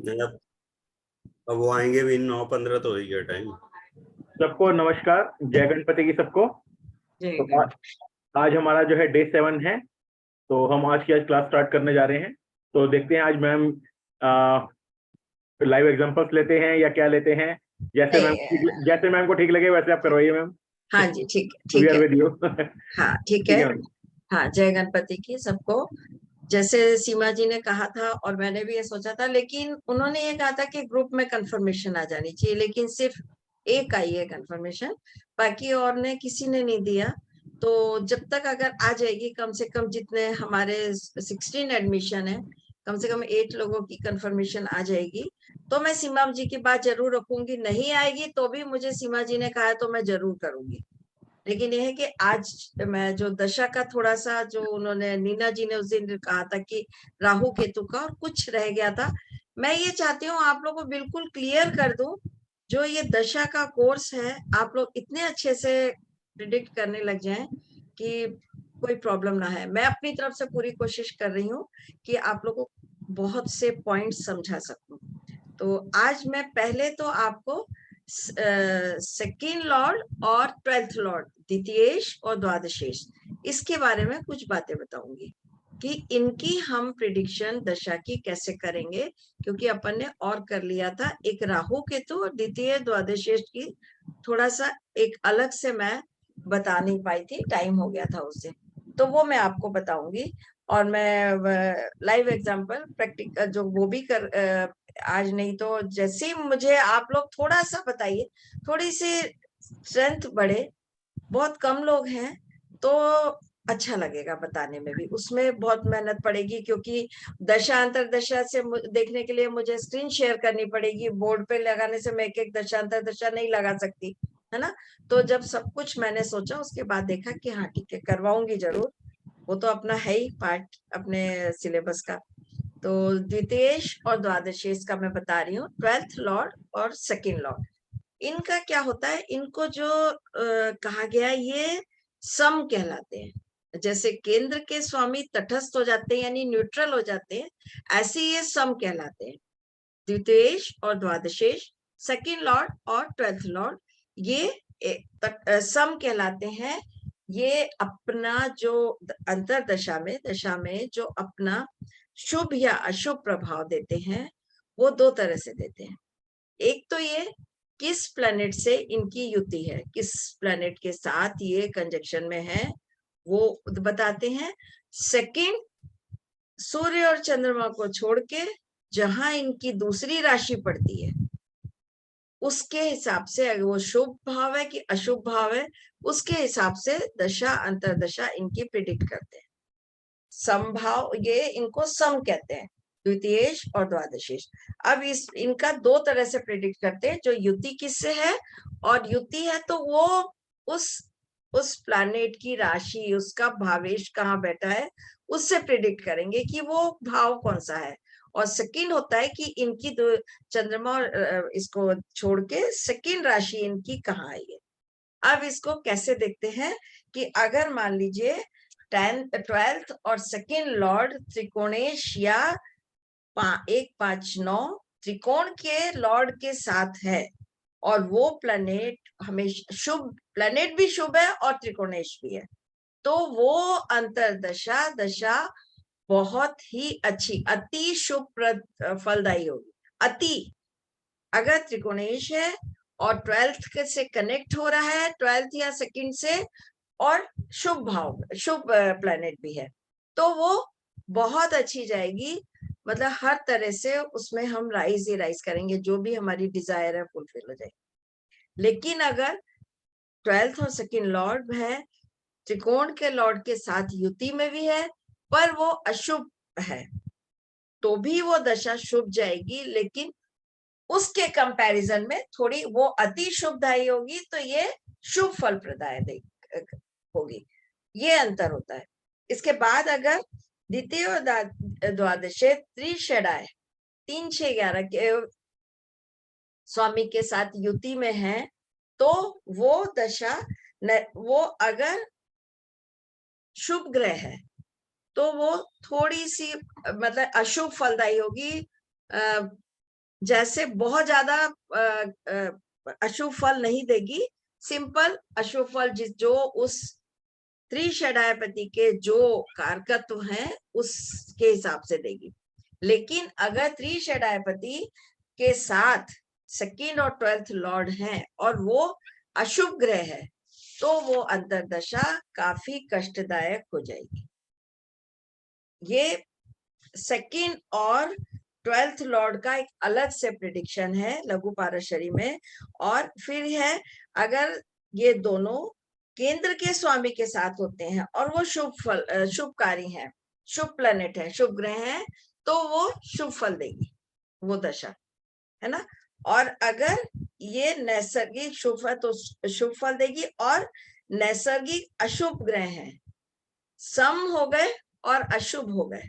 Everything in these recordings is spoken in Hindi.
नहीं, अब वो आएंगे भी 9:15 तो हो ही गया टाइम। सबको नमस्कार, जय गणपति की सबको। तो आज हमारा जो है डे 7 है। तो हम आज क्लास स्टार्ट करने जा रहे हैं। तो देखते हैं आज मैम लाइव एग्जांपल्स लेते हैं या क्या लेते हैं। जैसे मैम को ठीक लगे वैसे आप करवाइए मैम। हाँ जी, ठीक है, वी ठीक आर है। With you. हाँ, ठीक ठीक है। है मैम। हाँ, जय गणपति की सबको। जैसे सीमा जी ने कहा था और मैंने भी ये सोचा था, लेकिन उन्होंने ये कहा था कि ग्रुप में कंफर्मेशन आ जानी चाहिए, लेकिन सिर्फ एक आई है कंफर्मेशन, बाकी और ने किसी ने नहीं दिया। तो जब तक अगर आ जाएगी, कम से कम जितने हमारे 16 एडमिशन है, कम से कम 8 लोगों की कंफर्मेशन आ जाएगी तो मैं सीमा जी की बात जरूर रखूंगी। नहीं आएगी तो भी मुझे सीमा जी ने कहा है तो मैं जरूर करूंगी। लेकिन यह है कि आज मैं जो दशा का थोड़ा सा, जो उन्होंने नीना जी ने उस दिन कहा था कि राहु केतु का और कुछ रह गया था, मैं ये चाहती हूँ आप लोगों को बिल्कुल क्लियर कर दूं। जो ये दशा का कोर्स है, आप लोग इतने अच्छे से प्रिडिक्ट करने लग जाएं कि कोई प्रॉब्लम ना है। मैं अपनी तरफ से पूरी कोशिश कर रही हूँ कि आप लोगों को बहुत से पॉइंट समझा सकूं। तो आज मैं पहले तो आपको सेकेंड लॉर्ड और 12th लॉर्ड, द्वितीयेश और द्वादशेश, इसके बारे में कुछ बातें बताऊंगी कि इनकी हम प्रिडिक्शन दशा की कैसे करेंगे, क्योंकि अपन ने और कर लिया था एक राहु केतु और द्वितीय द्वादशेश की थोड़ा सा एक अलग से मैं बता नहीं पाई थी, टाइम हो गया था उससे। तो वो मैं आपको बताऊंगी और मैं लाइव एग्जांपल प्रैक्टिकल जो वो भी आज नहीं तो जैसे ही मुझे आप लोग थोड़ा सा बताइए, थोड़ी सी स्ट्रेंथ बढ़े। बहुत कम लोग हैं तो अच्छा लगेगा बताने में भी, उसमें बहुत मेहनत पड़ेगी, क्योंकि दशा अंतर दशा से देखने के लिए मुझे स्क्रीन शेयर करनी पड़ेगी। बोर्ड पे लगाने से मैं एक एक दशा अंतर दशा नहीं लगा सकती, है ना। तो जब सब कुछ मैंने सोचा उसके बाद देखा कि हाँ ठीक है, करवाऊंगी जरूर। वो तो अपना है ही पार्ट अपने सिलेबस का। तो द्वितीयेश और द्वादशेश का मैं बता रही हूँ, 12th लॉर्ड और सेकेंड लॉर्ड, इनका क्या होता है। इनको जो कहा गया, ये सम कहलाते हैं। जैसे केंद्र के स्वामी तटस्थ हो जाते हैं यानी न्यूट्रल हो जाते हैं, ऐसे ये सम कहलाते हैं। द्वितीयेश और द्वादशेश, सेकेंड लॉर्ड और 12th लॉर्ड, ये सम कहलाते हैं। ये अपना जो अंतर दशा में जो अपना शुभ या अशुभ प्रभाव देते हैं, वो दो तरह से देते हैं। एक तो ये किस प्लैनेट से इनकी युति है, किस प्लैनेट के साथ ये कंजक्शन में है, वो बताते हैं। सेकंड, सूर्य और चंद्रमा को छोड़ के जहां इनकी दूसरी राशि पड़ती है, उसके हिसाब से अगर वो शुभ भाव है कि अशुभ भाव है, उसके हिसाब से दशा अंतरदशा इनकी प्रिडिक्ट करते हैं। समभाव, ये इनको सम कहते हैं, द्वितीयेश और द्वादशेश। अब इनका दो तरह से प्रिडिक्ट करते हैं। जो युति किससे है, और युति है तो वो उस प्लैनेट की राशि, उसका भावेश कहाँ बैठा है, उससे प्रिडिक्ट करेंगे कि वो भाव कौन सा है। और सेकंड होता है कि इनकी दो चंद्रमा और इसको छोड़ के सेकंड राशि इनकी कहाँ आई है। अब इसको कैसे देखते हैं कि अगर मान लीजिए 12th और सेकेंड लॉर्ड त्रिकोणेश या 159 त्रिकोण के लॉर्ड के साथ है, और वो प्लैनेट हमेशा शुभ, प्लैनेट भी शुभ है और त्रिकोणेश भी है, तो वो अंतरदशा दशा बहुत ही अच्छी, अति शुभ फलदायी होगी। अति, अगर त्रिकोणेश है और 12th से कनेक्ट हो रहा है, 12th या सेकंड से, और शुभ भाव, शुभ प्लैनेट भी है, तो वो बहुत अच्छी जाएगी। मतलब हर तरह से उसमें हम राइज ही राइज करेंगे, जो भी हमारी डिजायर है फुलफिल हो जाएगी। लेकिन अगर 12th और सेकंड लॉर्ड है, त्रिकोण के लॉर्ड के साथ युति में भी है, पर वो अशुभ है, तो भी वो दशा शुभ जाएगी, लेकिन उसके कंपैरिजन में थोड़ी वो अति शुभदायी होगी, तो ये शुभ फल प्रदाय होगी। ये अंतर होता है। इसके बाद अगर द्वितीय और द्वादशे त्रिषडाय 3, 6, 11 के स्वामी के साथ युति में है, तो वो दशा वो अगर शुभ ग्रह है तो वो थोड़ी सी मतलब अशुभ फलदायी होगी। जैसे बहुत ज्यादा अशुभ फल नहीं देगी, सिंपल अशुभ फल जो उस त्रिषडायपति के जो कारकत्व हैं उसके हिसाब से देगी। लेकिन अगर त्रिषडायपति के साथ सेकंड और 12th लॉर्ड हैं और वो अशुभ ग्रह है, तो वो अंतर्दशा काफी कष्टदायक हो जाएगी। ये सेकंड और 12th लॉर्ड का एक अलग से प्रिडिक्शन है लघु पाराशरी में। और फिर है अगर ये दोनों केंद्र के स्वामी के साथ होते हैं और वो शुभकारी हैं, शुभ प्लेनेट है, शुभ ग्रह है, तो वो शुभ फल देगी वो दशा, है ना। और अगर ये नैसर्गिक शुभ है तो शुभ फल देगी, और नैसर्गिक अशुभ ग्रह हैं, सम हो गए और अशुभ हो गए,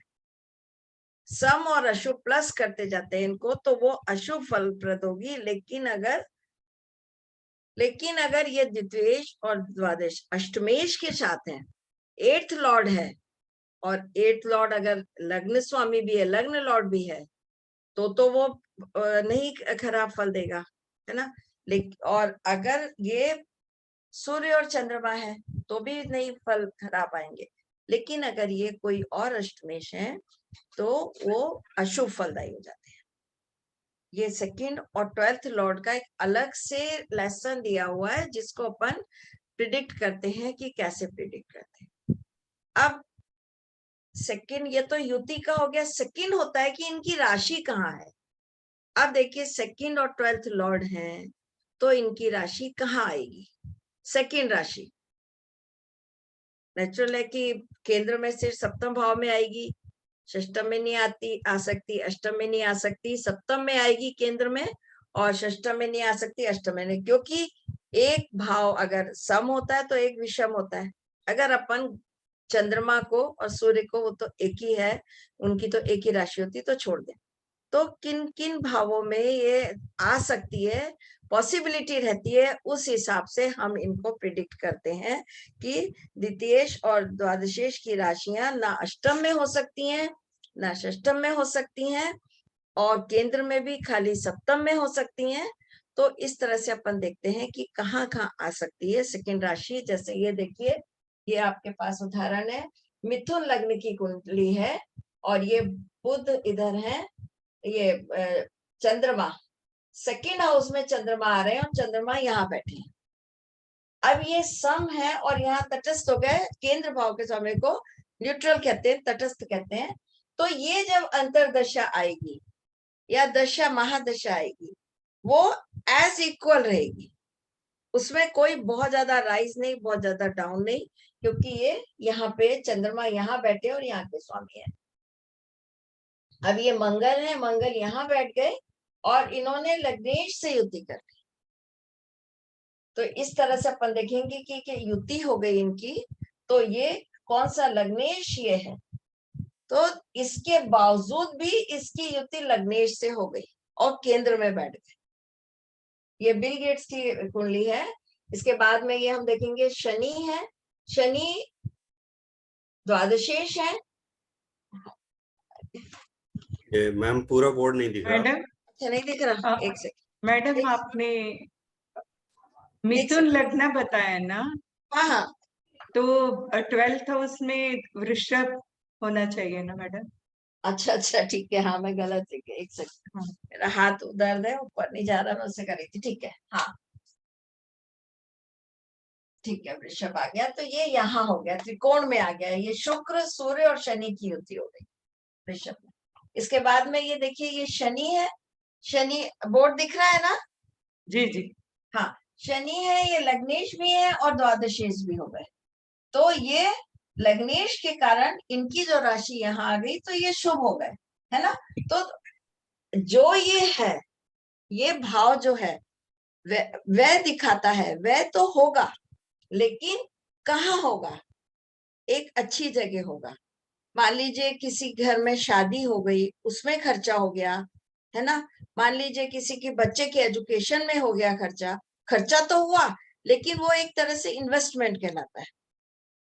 सम और अशुभ प्लस करते जाते हैं इनको, तो वो अशुभ फलप्रद होगी। लेकिन अगर ये द्वितीयेश और द्वादश अष्टमेश के साथ हैं, 8th लॉर्ड है, और 8th लॉर्ड अगर लग्न स्वामी भी है, लग्न लॉर्ड भी है, तो वो नहीं खराब फल देगा, है ना। और अगर ये सूर्य और चंद्रमा है तो भी नहीं फल खराब आएंगे। लेकिन अगर ये कोई और अष्टमेश है तो वो अशुभ फलदायी हो जाते हैं। ये सेकंड और 12th लॉर्ड का एक अलग से लेसन दिया हुआ है, जिसको अपन प्रिडिक्ट करते हैं कि कैसे प्रिडिक्ट करते हैं। अब सेकंड, ये तो युति का हो गया। सेकंड होता है कि इनकी राशि कहाँ है। अब देखिए सेकंड और 12th लॉर्ड हैं तो इनकी राशि कहाँ आएगी। सेकंड राशि नेचुरल है कि केंद्र में सिर्फ सप्तम भाव में आएगी, षष्टम में नहीं आ सकती, अष्टम में नहीं आ सकती, सप्तम में आएगी केंद्र में, और षष्टम में नहीं आ सकती, अष्टम में नहीं, क्योंकि एक भाव अगर सम होता है तो एक विषम होता है। अगर अपन चंद्रमा को और सूर्य को, वो तो एक ही है, उनकी तो एक ही राशि होती, तो छोड़ दें। तो किन किन भावों में ये आ सकती है, पॉसिबिलिटी रहती है, उस हिसाब से हम इनको प्रिडिक्ट करते हैं कि द्वितीयेश और द्वादशेश की राशियां ना अष्टम में हो सकती हैं, ना षष्टम में हो सकती हैं, और केंद्र में भी खाली सप्तम में हो सकती हैं। तो इस तरह से अपन देखते हैं कि कहाँ कहाँ आ सकती है सेकंड राशि। जैसे ये देखिए, ये आपके पास उदाहरण है, मिथुन लग्न की कुंडली है और ये बुध इधर है, ये चंद्रमा सेकंड हाउस में चंद्रमा आ रहे हैं और चंद्रमा यहाँ बैठे हैं। अब ये सम है और यहाँ तटस्थ हो गए, केंद्र भाव के समय को न्यूट्रल कहते हैं, तटस्थ कहते हैं। तो ये जब अंतरदशा आएगी या दशा महादशा आएगी, वो एज इक्वल रहेगी, उसमें कोई बहुत ज्यादा राइज नहीं, बहुत ज्यादा डाउन नहीं, क्योंकि ये यहाँ पे चंद्रमा यहाँ बैठे और यहाँ के स्वामी है। अब ये मंगल है, मंगल यहाँ बैठ गए और इन्होंने लग्नेश से युति कर ली। तो इस तरह से अपन देखेंगे कि युति हो गई इनकी। तो ये कौन सा लग्नेश ये है, तो इसके बावजूद भी इसकी युति लग्नेश से हो गई और केंद्र में बैठ गए। ये बिल गेट्स की कुंडली है। इसके बाद में ये हम देखेंगे शनि है, शनि द्वादशेश है। मैम पूरा बोर्ड नहीं दिख रहा। मैडम अच्छा नहीं दिख रहा, एक सेकंड। मैडम आपने मिथुन लग्न बताया ना, हाँ हाँ, तो 12th हाउस में वृषभ होना चाहिए ना मैडम। अच्छा अच्छा ठीक है, हाँ मैं गलत लिख गई, एक सेकंड, मेरा हाथ दर्द है, ऊपर नहीं जा रहा, मैं उससे कर रही थी। ठीक है, हाँ ठीक है, वृषभ आ गया। तो ये यहाँ हो गया, त्रिकोण में आ गया, ये शुक्र सूर्य और शनि की युति हो गई वृषभ में। इसके बाद में ये देखिए, ये शनि है, शनि बोर्ड दिख रहा है ना? जी जी हाँ, शनि है, ये लग्नेश भी है और द्वादशेश भी हो गए। तो ये लग्नेश के कारण इनकी जो राशि यहाँ आ गई, तो ये शुभ हो गए, है ना। तो जो ये है, ये भाव जो है वह दिखाता है, वह तो होगा, लेकिन कहाँ होगा? एक अच्छी जगह होगा। मान लीजिए किसी घर में शादी हो गई, उसमें खर्चा हो गया, है ना। मान लीजिए किसी के बच्चे के एजुकेशन में हो गया खर्चा, खर्चा तो हुआ, लेकिन वो एक तरह से इन्वेस्टमेंट कहलाता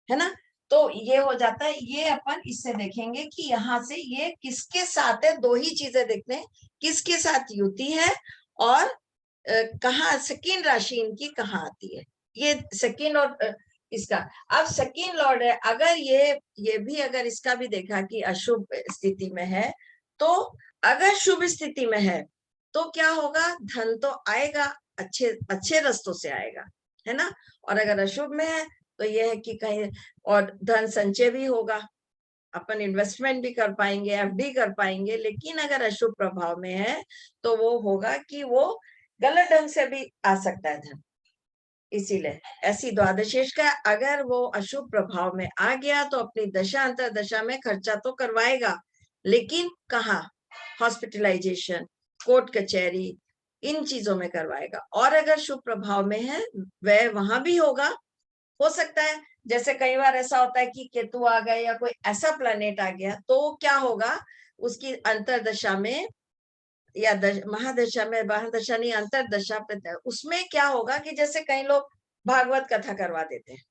है ना। तो ये हो जाता है, ये अपन इससे देखेंगे कि यहाँ से ये किसके साथ है, दो ही चीजें देखते हैं, किसके साथ युति है और कहाँ सेकंड राशि इनकी कहाँ आती है, ये सेकंड और इसका। अब सेकंड लॉर्ड है, अगर ये भी अगर इसका भी देखा कि अशुभ स्थिति में है, तो अगर शुभ स्थिति में है तो क्या होगा, धन तो आएगा, अच्छे अच्छे रस्तों से आएगा, है ना। और अगर अशुभ में है तो ये है कि कहीं और धन संचय भी होगा, अपन इन्वेस्टमेंट भी कर पाएंगे, एफडी कर पाएंगे। लेकिन अगर अशुभ प्रभाव में है तो वो होगा कि वो गलत ढंग से भी आ सकता है धन। इसीलिए ऐसी द्वादशेष का अगर वो अशुभ प्रभाव में आ गया तो अपनी दशा अंतर दशा में खर्चा तो करवाएगा, लेकिन कहाँ, हॉस्पिटलाइजेशन, कोर्ट कचहरी, इन चीजों में करवाएगा। और अगर शुभ प्रभाव में है वह वहां भी होगा, हो सकता है जैसे कई बार ऐसा होता है कि केतु आ गया या कोई ऐसा प्लैनेट आ गया, तो क्या होगा उसकी अंतरदशा में या महादशा में, महादशा नहीं अंतरदशा पे, उसमें क्या होगा कि जैसे कई लोग भागवत कथा करवा देते हैं,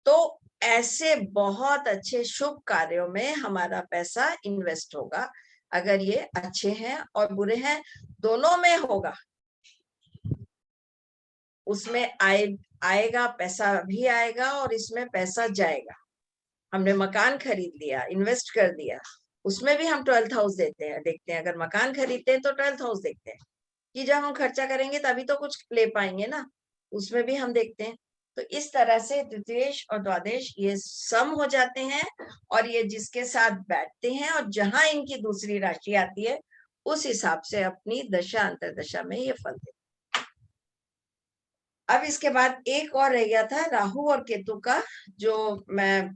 तो ऐसे बहुत अच्छे शुभ कार्यों में हमारा पैसा इन्वेस्ट होगा। अगर ये अच्छे हैं और बुरे हैं दोनों में होगा, उसमें आएगा, पैसा भी आएगा और इसमें पैसा जाएगा। हमने मकान खरीद लिया, इन्वेस्ट कर दिया, उसमें भी हम 12th हाउस देते हैं, देखते हैं। अगर मकान खरीदते हैं तो 12th हाउस देखते हैं कि जब हम खर्चा करेंगे तभी तो कुछ ले पाएंगे ना, उसमें भी हम देखते हैं। तो इस तरह से द्वितीयेश और द्वादश ये सम हो जाते हैं और ये जिसके साथ बैठते हैं और जहां इनकी दूसरी राशि आती है उस हिसाब से अपनी दशा अंतरदशा में ये फल देते हैं। अब इसके बाद एक और रह गया था राहु और केतु का, जो मैं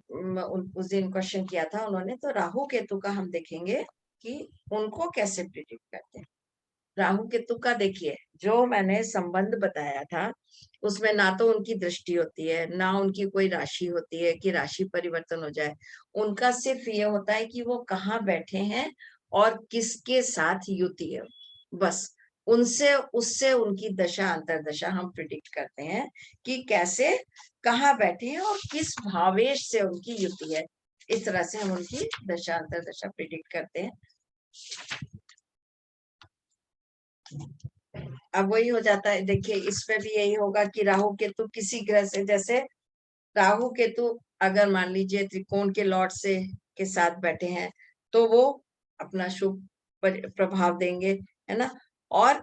उस दिन क्वेश्चन किया था उन्होंने, तो राहु केतु का हम देखेंगे कि उनको कैसे प्रिडिक्ट करते हैं। राहु केतु का देखिए, जो मैंने संबंध बताया था उसमें ना तो उनकी दृष्टि होती है, ना उनकी कोई राशि होती है कि राशि परिवर्तन हो जाए। उनका सिर्फ ये होता है कि वो कहाँ बैठे हैं और किसके साथ युति है, बस उनसे उससे उनकी दशा अंतरदशा हम प्रिडिक्ट करते हैं कि कैसे कहाँ बैठे हैं और किस भावेश से उनकी युति है। इस तरह से हम उनकी दशा अंतरदशा प्रिडिक्ट करते हैं। अब वही हो जाता है, देखिए इसमें भी यही होगा कि राहु केतु किसी ग्रह से, जैसे राहु केतु अगर मान लीजिए त्रिकोण के लॉर्ड से के साथ बैठे हैं तो वो अपना शुभ प्रभाव देंगे, है ना। और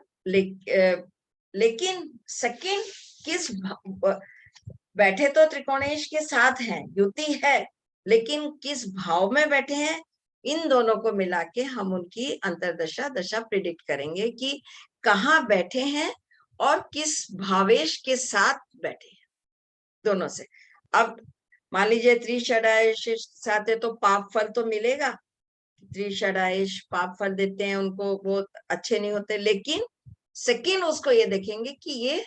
लेकिन सेकंड किस बैठे तो त्रिकोणेश के साथ हैं, युति है, लेकिन किस भाव में बैठे हैं, इन दोनों को मिला के हम उनकी अंतरदशा दशा प्रिडिक्ट करेंगे कि कहाँ बैठे हैं और किस भावेश के साथ बैठे हैं, दोनों से। अब मान लीजिए त्रिषडायश साथ है तो पाप फल तो मिलेगा, त्रिषडायश पाप फल देते हैं, उनको बहुत अच्छे नहीं होते। लेकिन सेकंड उसको ये देखेंगे कि ये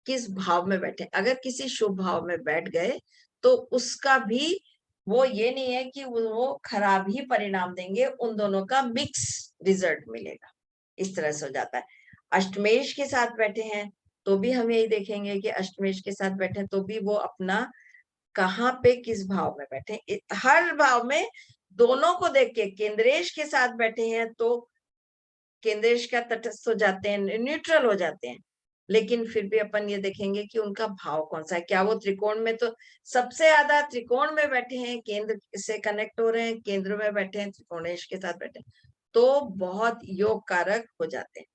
किस भाव में बैठे। अगर किसी शुभ भाव में बैठ गए तो उसका भी वो ये नहीं है कि वो खराब ही परिणाम देंगे, उन दोनों का मिक्स रिजल्ट मिलेगा। इस तरह से हो जाता है। अष्टमेश के साथ बैठे हैं तो भी हम यही देखेंगे कि अष्टमेश के साथ बैठे तो भी वो अपना कहाँ पे किस भाव में बैठे, हर भाव में दोनों को देख के। केंद्रेश के साथ बैठे हैं तो केंद्रेश का तटस्थ हो जाते हैं, न्यूट्रल हो जाते हैं, लेकिन फिर भी अपन ये देखेंगे कि उनका भाव कौन सा है। क्या वो त्रिकोण में, तो सबसे ज्यादा त्रिकोण में बैठे हैं, केंद्र से कनेक्ट हो रहे हैं, केंद्र में बैठे हैं, त्रिकोणेश के साथ बैठे हैं, तो बहुत योग कारक हो जाते हैं।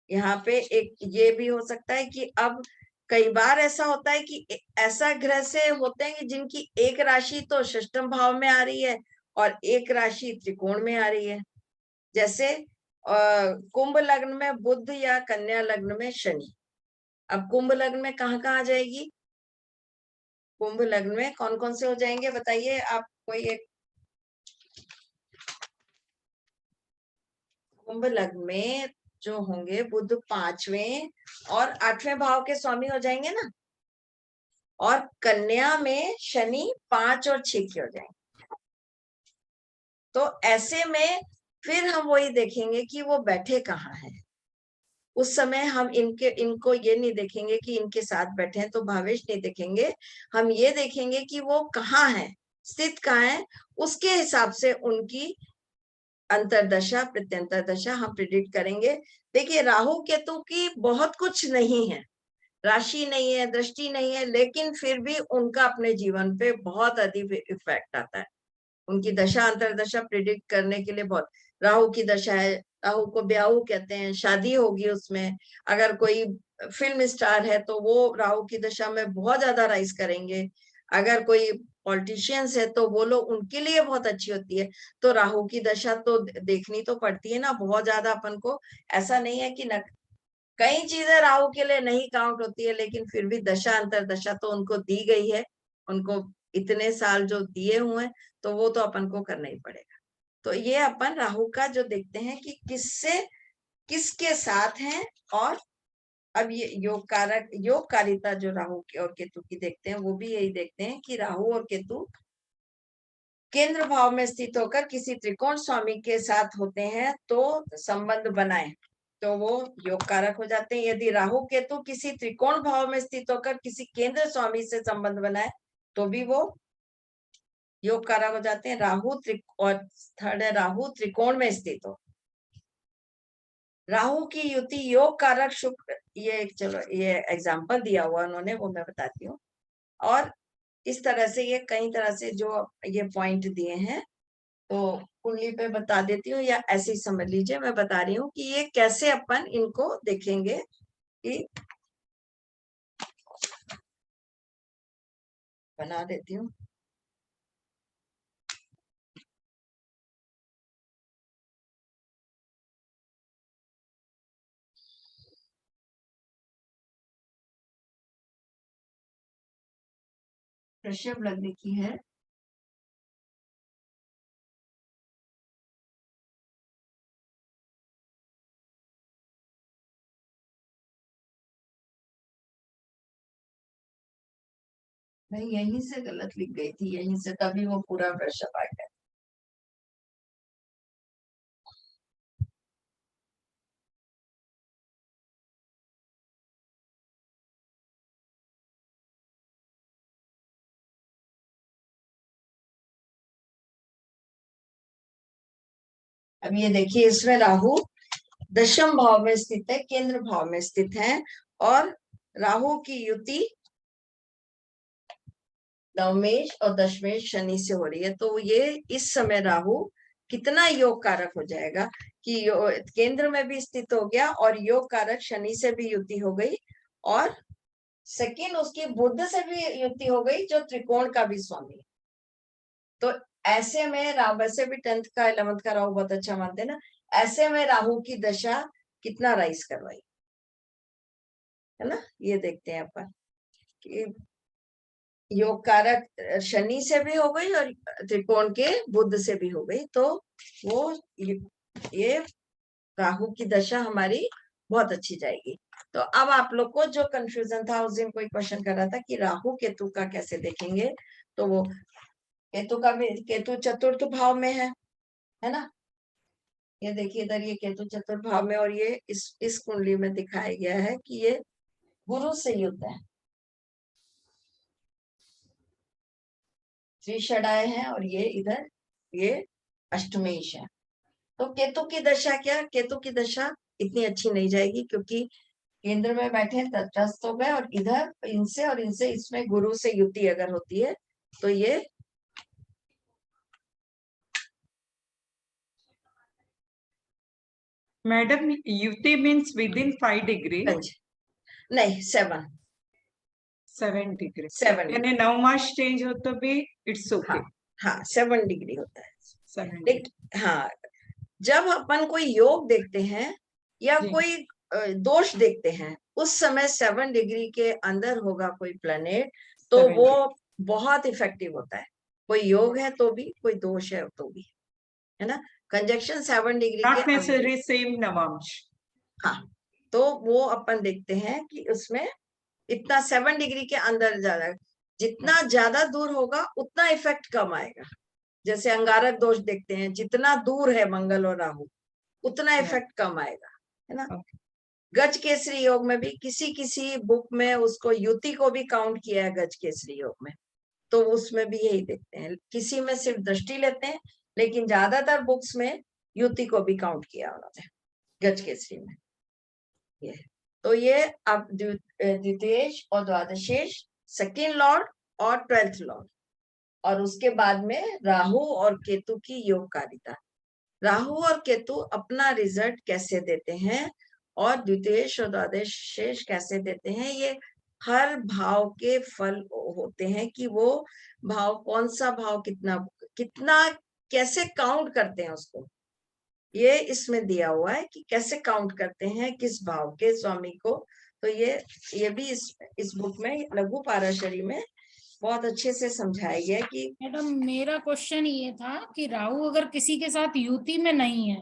यहाँ पे एक ये भी हो सकता है कि अब कई बार ऐसा होता है कि ऐसा ग्रह से होते हैं कि जिनकी एक राशि तो षष्ठम भाव में आ रही है और एक राशि त्रिकोण में आ रही है। जैसे कुंभ लग्न में बुध या कन्या लग्न में शनि। अब कुंभ लग्न में कहाँ कहाँ आ जाएगी, कुंभ लग्न में कौन कौन से हो जाएंगे बताइए आप, कोई एक। कुंभ लग्न में जो होंगे बुध 5वें और 8वें भाव के स्वामी हो जाएंगे ना, और कन्या में शनि 5 और 6 के हो जाएंगे। तो ऐसे में फिर हम वही देखेंगे कि वो बैठे कहाँ हैं। उस समय हम इनको ये नहीं देखेंगे कि इनके साथ बैठे हैं तो भावेश नहीं देखेंगे, हम ये देखेंगे कि वो कहाँ है, स्थित कहाँ है, उसके हिसाब से उनकी अंतरदशा प्रत्यंतर दशा हम प्रिडिक्ट करेंगे। देखिए राहु केतु की बहुत कुछ नहीं है, राशि नहीं है, दृष्टि नहीं है, लेकिन फिर भी उनका अपने जीवन पे बहुत अधिक इफेक्ट आता है। उनकी दशा अंतरदशा प्रिडिक्ट करने के लिए बहुत, राहु की दशा है, राहु को ब्याहु कहते हैं, शादी होगी उसमें, अगर कोई फिल्म स्टार है तो वो राहु की दशा में बहुत ज्यादा राइज करेंगे, अगर कोई पॉलिटिशियंस है तो वो लोग, उनके लिए बहुत अच्छी होती है। तो राहु की दशा तो देखनी तो पड़ती है ना, बहुत ज्यादा अपन को, ऐसा नहीं है कि न, कई चीजें राहु के लिए नहीं काउंट होती है, लेकिन फिर भी दशा अंतरदशा तो उनको दी गई है, उनको इतने साल जो दिए हुए हैं, तो वो तो अपन को करना ही पड़ेगा। तो ये अपन राहु का जो देखते हैं कि किससे किसके साथ हैं, और अब ये योग कारक योगकारिता जो राहु की और केतु की देखते हैं, वो भी यही देखते हैं कि राहु और केतु केंद्र भाव में स्थित होकर किसी त्रिकोण स्वामी के साथ होते हैं तो संबंध बनाए तो वो योग कारक हो जाते हैं। यदि राहु केतु किसी त्रिकोण भाव में स्थित होकर किसी केंद्र स्वामी से संबंध बनाए तो भी वो योग कारक हो जाते हैं। और थर्ड है राहु त्रिकोण में स्थित हो, राहु की युति योग कारक शुक्र, ये चलो ये एग्जाम्पल दिया हुआ उन्होंने, वो मैं बताती हूँ। और इस तरह से ये कई तरह से जो ये पॉइंट दिए हैं तो कुंडली पे बता देती हूँ, या ऐसे ही समझ लीजिए, मैं बता रही हूँ कि ये कैसे अपन इनको देखेंगे कि बना देती हूँ। वृषभ लग्न की है, मैं यहीं से गलत लिख गई थी, यहीं से, तभी वो पूरा वृषभ आ गया। अब ये देखिए, इसमें राहु दशम भाव में स्थित है, केंद्र भाव में स्थित है, और राहु की युति नवमेश और दशमेश शनि से हो रही है। तो ये इस समय राहु कितना योग कारक हो जाएगा कि केंद्र में भी स्थित हो गया और योग कारक शनि से भी युति हो गई, और सेकेंड उसकी बुध से भी युति हो गई जो त्रिकोण का भी स्वामी है। तो ऐसे में वैसे भी 10th का 11th का राहु बहुत अच्छा मानते हैं ना, ऐसे में राहु की दशा कितना राइज करवाई है ना। ये देखते हैं अपन कि योग कारक शनि से भी हो गई और त्रिकोण के बुध से भी हो गई, तो वो ये राहु की दशा हमारी बहुत अच्छी जाएगी। तो अब आप लोग को जो कंफ्यूजन था, उस दिन कोई क्वेश्चन कर रहा था कि राहु केतु का कैसे देखेंगे, तो वो केतु का भी, केतु चतुर्थ भाव में है ना। ये देखिए इधर ये केतु चतुर्थ भाव में, और ये इस कुंडली में दिखाया गया है कि ये गुरु से युक्त है, त्रिषडाय है, और ये इधर ये अष्टमेश है। तो केतु की दशा क्या, केतु की दशा इतनी अच्छी नहीं जाएगी क्योंकि केंद्र में बैठे तटस्थ हो गए, और इधर इनसे और इनसे इसमें गुरु से युति अगर होती है तो ये मैडम युति मीन्स विद इन 5 डिग्री, नहीं 7 डिग्री, 7 यानी 9 मास चेंज हो तो भी इट्स ओके। हाँ 7 डिग्री होता है। 7 डिग्री। हाँ, जब अपन कोई योग देखते हैं या कोई दोष देखते हैं, उस समय 7 डिग्री के अंदर होगा कोई प्लैनेट, तो वो बहुत इफेक्टिव होता है। कोई योग है तो भी, कोई दोष है तो भी, है ना। कंजक्शन 7 डिग्री नॉट के नेसेसरी सेम नवांश। हाँ, तो वो अपन देखते हैं कि उसमें इतना 7 डिग्री के अंदर ज्यादा, जितना ज्यादा दूर होगा उतना इफेक्ट कम आएगा। जैसे अंगारक दोष देखते हैं, जितना दूर है मंगल और राहु उतना इफेक्ट कम आएगा, है ना। गज केसरी योग में भी किसी किसी बुक में उसको युति को भी काउंट किया है गज केसरी योग में, तो उसमें भी यही देखते हैं, किसी में सिर्फ दृष्टि लेते हैं, लेकिन ज्यादातर बुक्स में युति को भी काउंट किया उन्होंने गज केसरी में। ये तो ये अब द्वितीयेश और द्वादशेश, सेकेंड लॉर्ड और 12th लॉर्ड, और उसके बाद में राहु और केतु की योगकारिता। राहु और केतु अपना रिजल्ट कैसे देते हैं और द्वितीयेश और द्वादशेश कैसे देते हैं, ये हर भाव के फल होते हैं कि वो भाव कौन सा भाव कितना कितना कैसे काउंट करते हैं उसको, ये इसमें दिया हुआ है कि कैसे काउंट करते हैं किस भाव के स्वामी को। तो ये भी इस बुक में लघु पाराशरी में बहुत अच्छे से समझाया गया कि मैडम मेरा क्वेश्चन ये था कि राहु अगर किसी के साथ युति में नहीं है,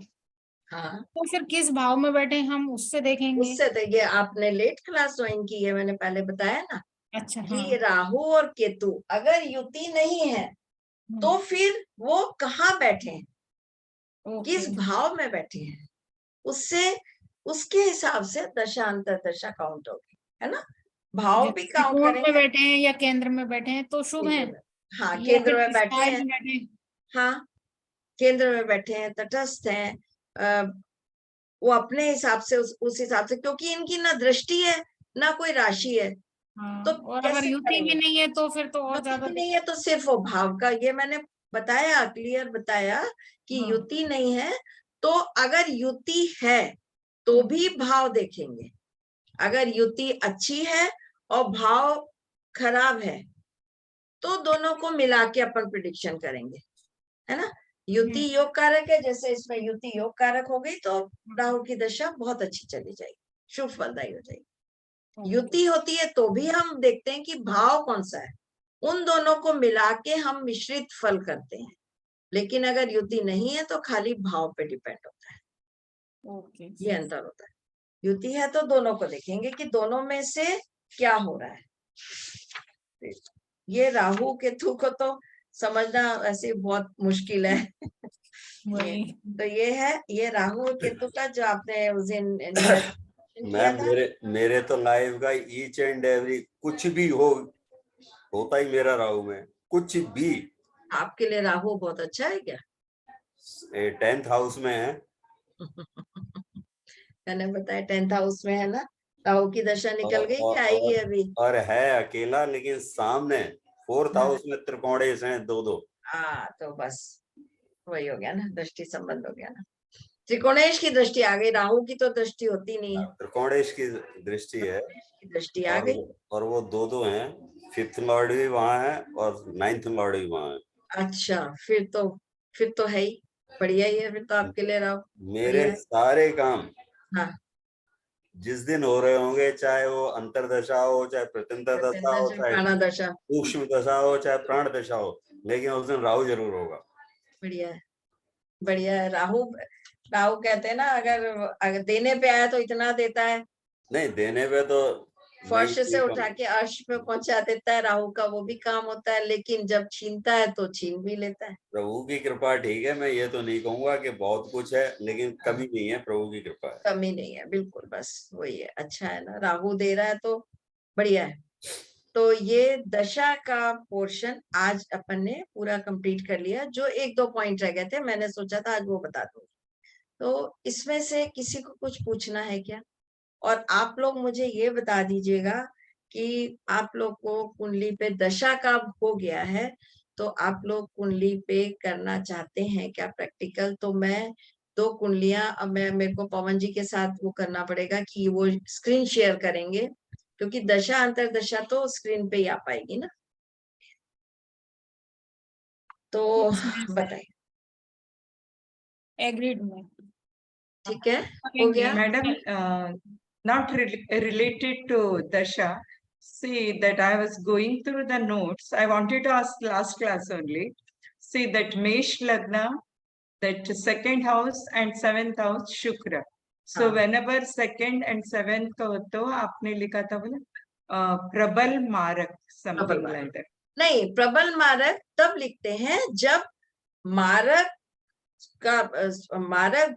हाँ, तो फिर किस भाव में बैठे हम उससे देखेंगे। उससे तो ये आपने लेट क्लास ज्वाइन की है, मैंने पहले बताया ना अच्छा कि हाँ। राहु और केतु अगर युति नहीं है तो फिर वो कहाँ बैठे हैं, किस भाव में बैठे हैं, उससे उसके हिसाब से दशांतर दशा काउंट होगी, है ना। भाव भी काउंट त्रिकोण करेंगे। में बैठे हैं या केंद्र में बैठे हैं तो शुभ है। हाँ, या केंद्र फिर में बैठे स्थाई हैं, में बैठे हैं। हाँ केंद्र में बैठे हैं, तटस्थ हैं, वो अपने हिसाब से उस हिसाब से, क्योंकि इनकी ना दृष्टि है ना कोई राशि है, हाँ, तो और अगर कैसे युति भी करेंगे? नहीं है तो फिर तो और युति ज्यादा भी नहीं है तो सिर्फ वो भाव का, ये मैंने बताया, क्लियर बताया कि हाँ। युति नहीं है तो अगर युति है तो भी भाव देखेंगे, अगर युति अच्छी है और भाव खराब है तो दोनों को मिला के अपन प्रिडिक्शन करेंगे, है ना। युति योग कारक है, जैसे इसमें युति योग कारक हो गई तो राहु की दशा बहुत अच्छी चली जाएगी, शुभ फलदायी हो जाएगी। युति होती है तो भी हम देखते हैं कि भाव कौन सा है, उन दोनों को मिला के हम मिश्रित फल करते हैं, लेकिन अगर युति नहीं है तो खाली भाव पे डिपेंड होता है। ये अंतर होता है। युति है तो दोनों को देखेंगे कि दोनों में से क्या हो रहा है। ये राहु केतु को तो समझना वैसे बहुत मुश्किल है। तो ये है, ये राहु और केतु का जो आपने उस दिन मैम मेरे तो लाइफ का ईच एंड एवरी कुछ भी होता ही मेरा राहु में, कुछ भी। आपके लिए राहु बहुत अच्छा है क्या? 10th हाउस में है। मैंने बताया 10th हाउस में है ना, राहु की दशा निकल गई कि आएगी अभी? और है अकेला, लेकिन सामने 4th हाउस में त्रिकोणेश हैं 2-2। हाँ तो बस वही हो गया ना, दृष्टि संबंध हो गया ना, त्रिकोणेश की दृष्टि आ गई, राहु की तो दृष्टि होती नहीं है, त्रिकोणेश की दृष्टि है, दृष्टि आ गई। और वो 2-2 हैं, 5th लॉर्ड भी वहां है और 9th लॉर्ड भी वहां है। अच्छा, फिर तो है ही, बढ़िया ही है फिर तो आपके लिए राहु। मेरे सारे काम हाँ, जिस दिन हो रहे होंगे, चाहे वो अंतरदशा हो, चाहे प्रत्यंतर दशा हो, चाहे प्राणदशा, सूक्ष्म दशा हो, चाहे प्राण दशा हो, लेकिन उस दिन राहु जरूर होगा। बढ़िया है, बढ़िया है। राहु कहते हैं ना, अगर देने पे आया तो इतना देता है, नहीं देने पे तो फर्श से उठा के अर्श पे पहुंचा देता है, राहु का वो भी काम होता है, लेकिन जब छीनता है तो छीन भी लेता है। प्रभु की कृपा ठीक है, मैं ये तो नहीं कहूंगा कि बहुत कुछ है, लेकिन कभी नहीं है, प्रभु की कृपा है, कमी नहीं है, बिल्कुल बस वही है। अच्छा है ना, राहु दे रहा है तो बढ़िया है। तो ये दशा का पोर्शन आज अपन ने पूरा कंप्लीट कर लिया, जो 1-2 पॉइंट रह गए थे मैंने सोचा था आज वो बता दूंगी। तो इसमें से किसी को कुछ पूछना है क्या? और आप लोग मुझे ये बता दीजिएगा कि आप लोग को कुंडली पे दशा का हो गया है तो आप लोग कुंडली पे करना चाहते हैं क्या प्रैक्टिकल? तो मैं 2 कुंडलियां, अब मेरे को पवन जी के साथ वो करना पड़ेगा कि वो स्क्रीन शेयर करेंगे, क्योंकि दशा अंतर दशा तो स्क्रीन पे ही आ पाएगी ना। तो बताइए। एग्रीड में ठीक है, हो गया madam. Not related to Dasha. See that I was going through the notes. I wanted to ask last class only. See that Mesh Lagna, that 2nd house and 7th house Shukra. So whenever 2nd and 7th का हो तो आपने लिखा था बोला प्रबल मारक, something like that. नहीं, प्रबल मारक तब लिखते हैं जब मारक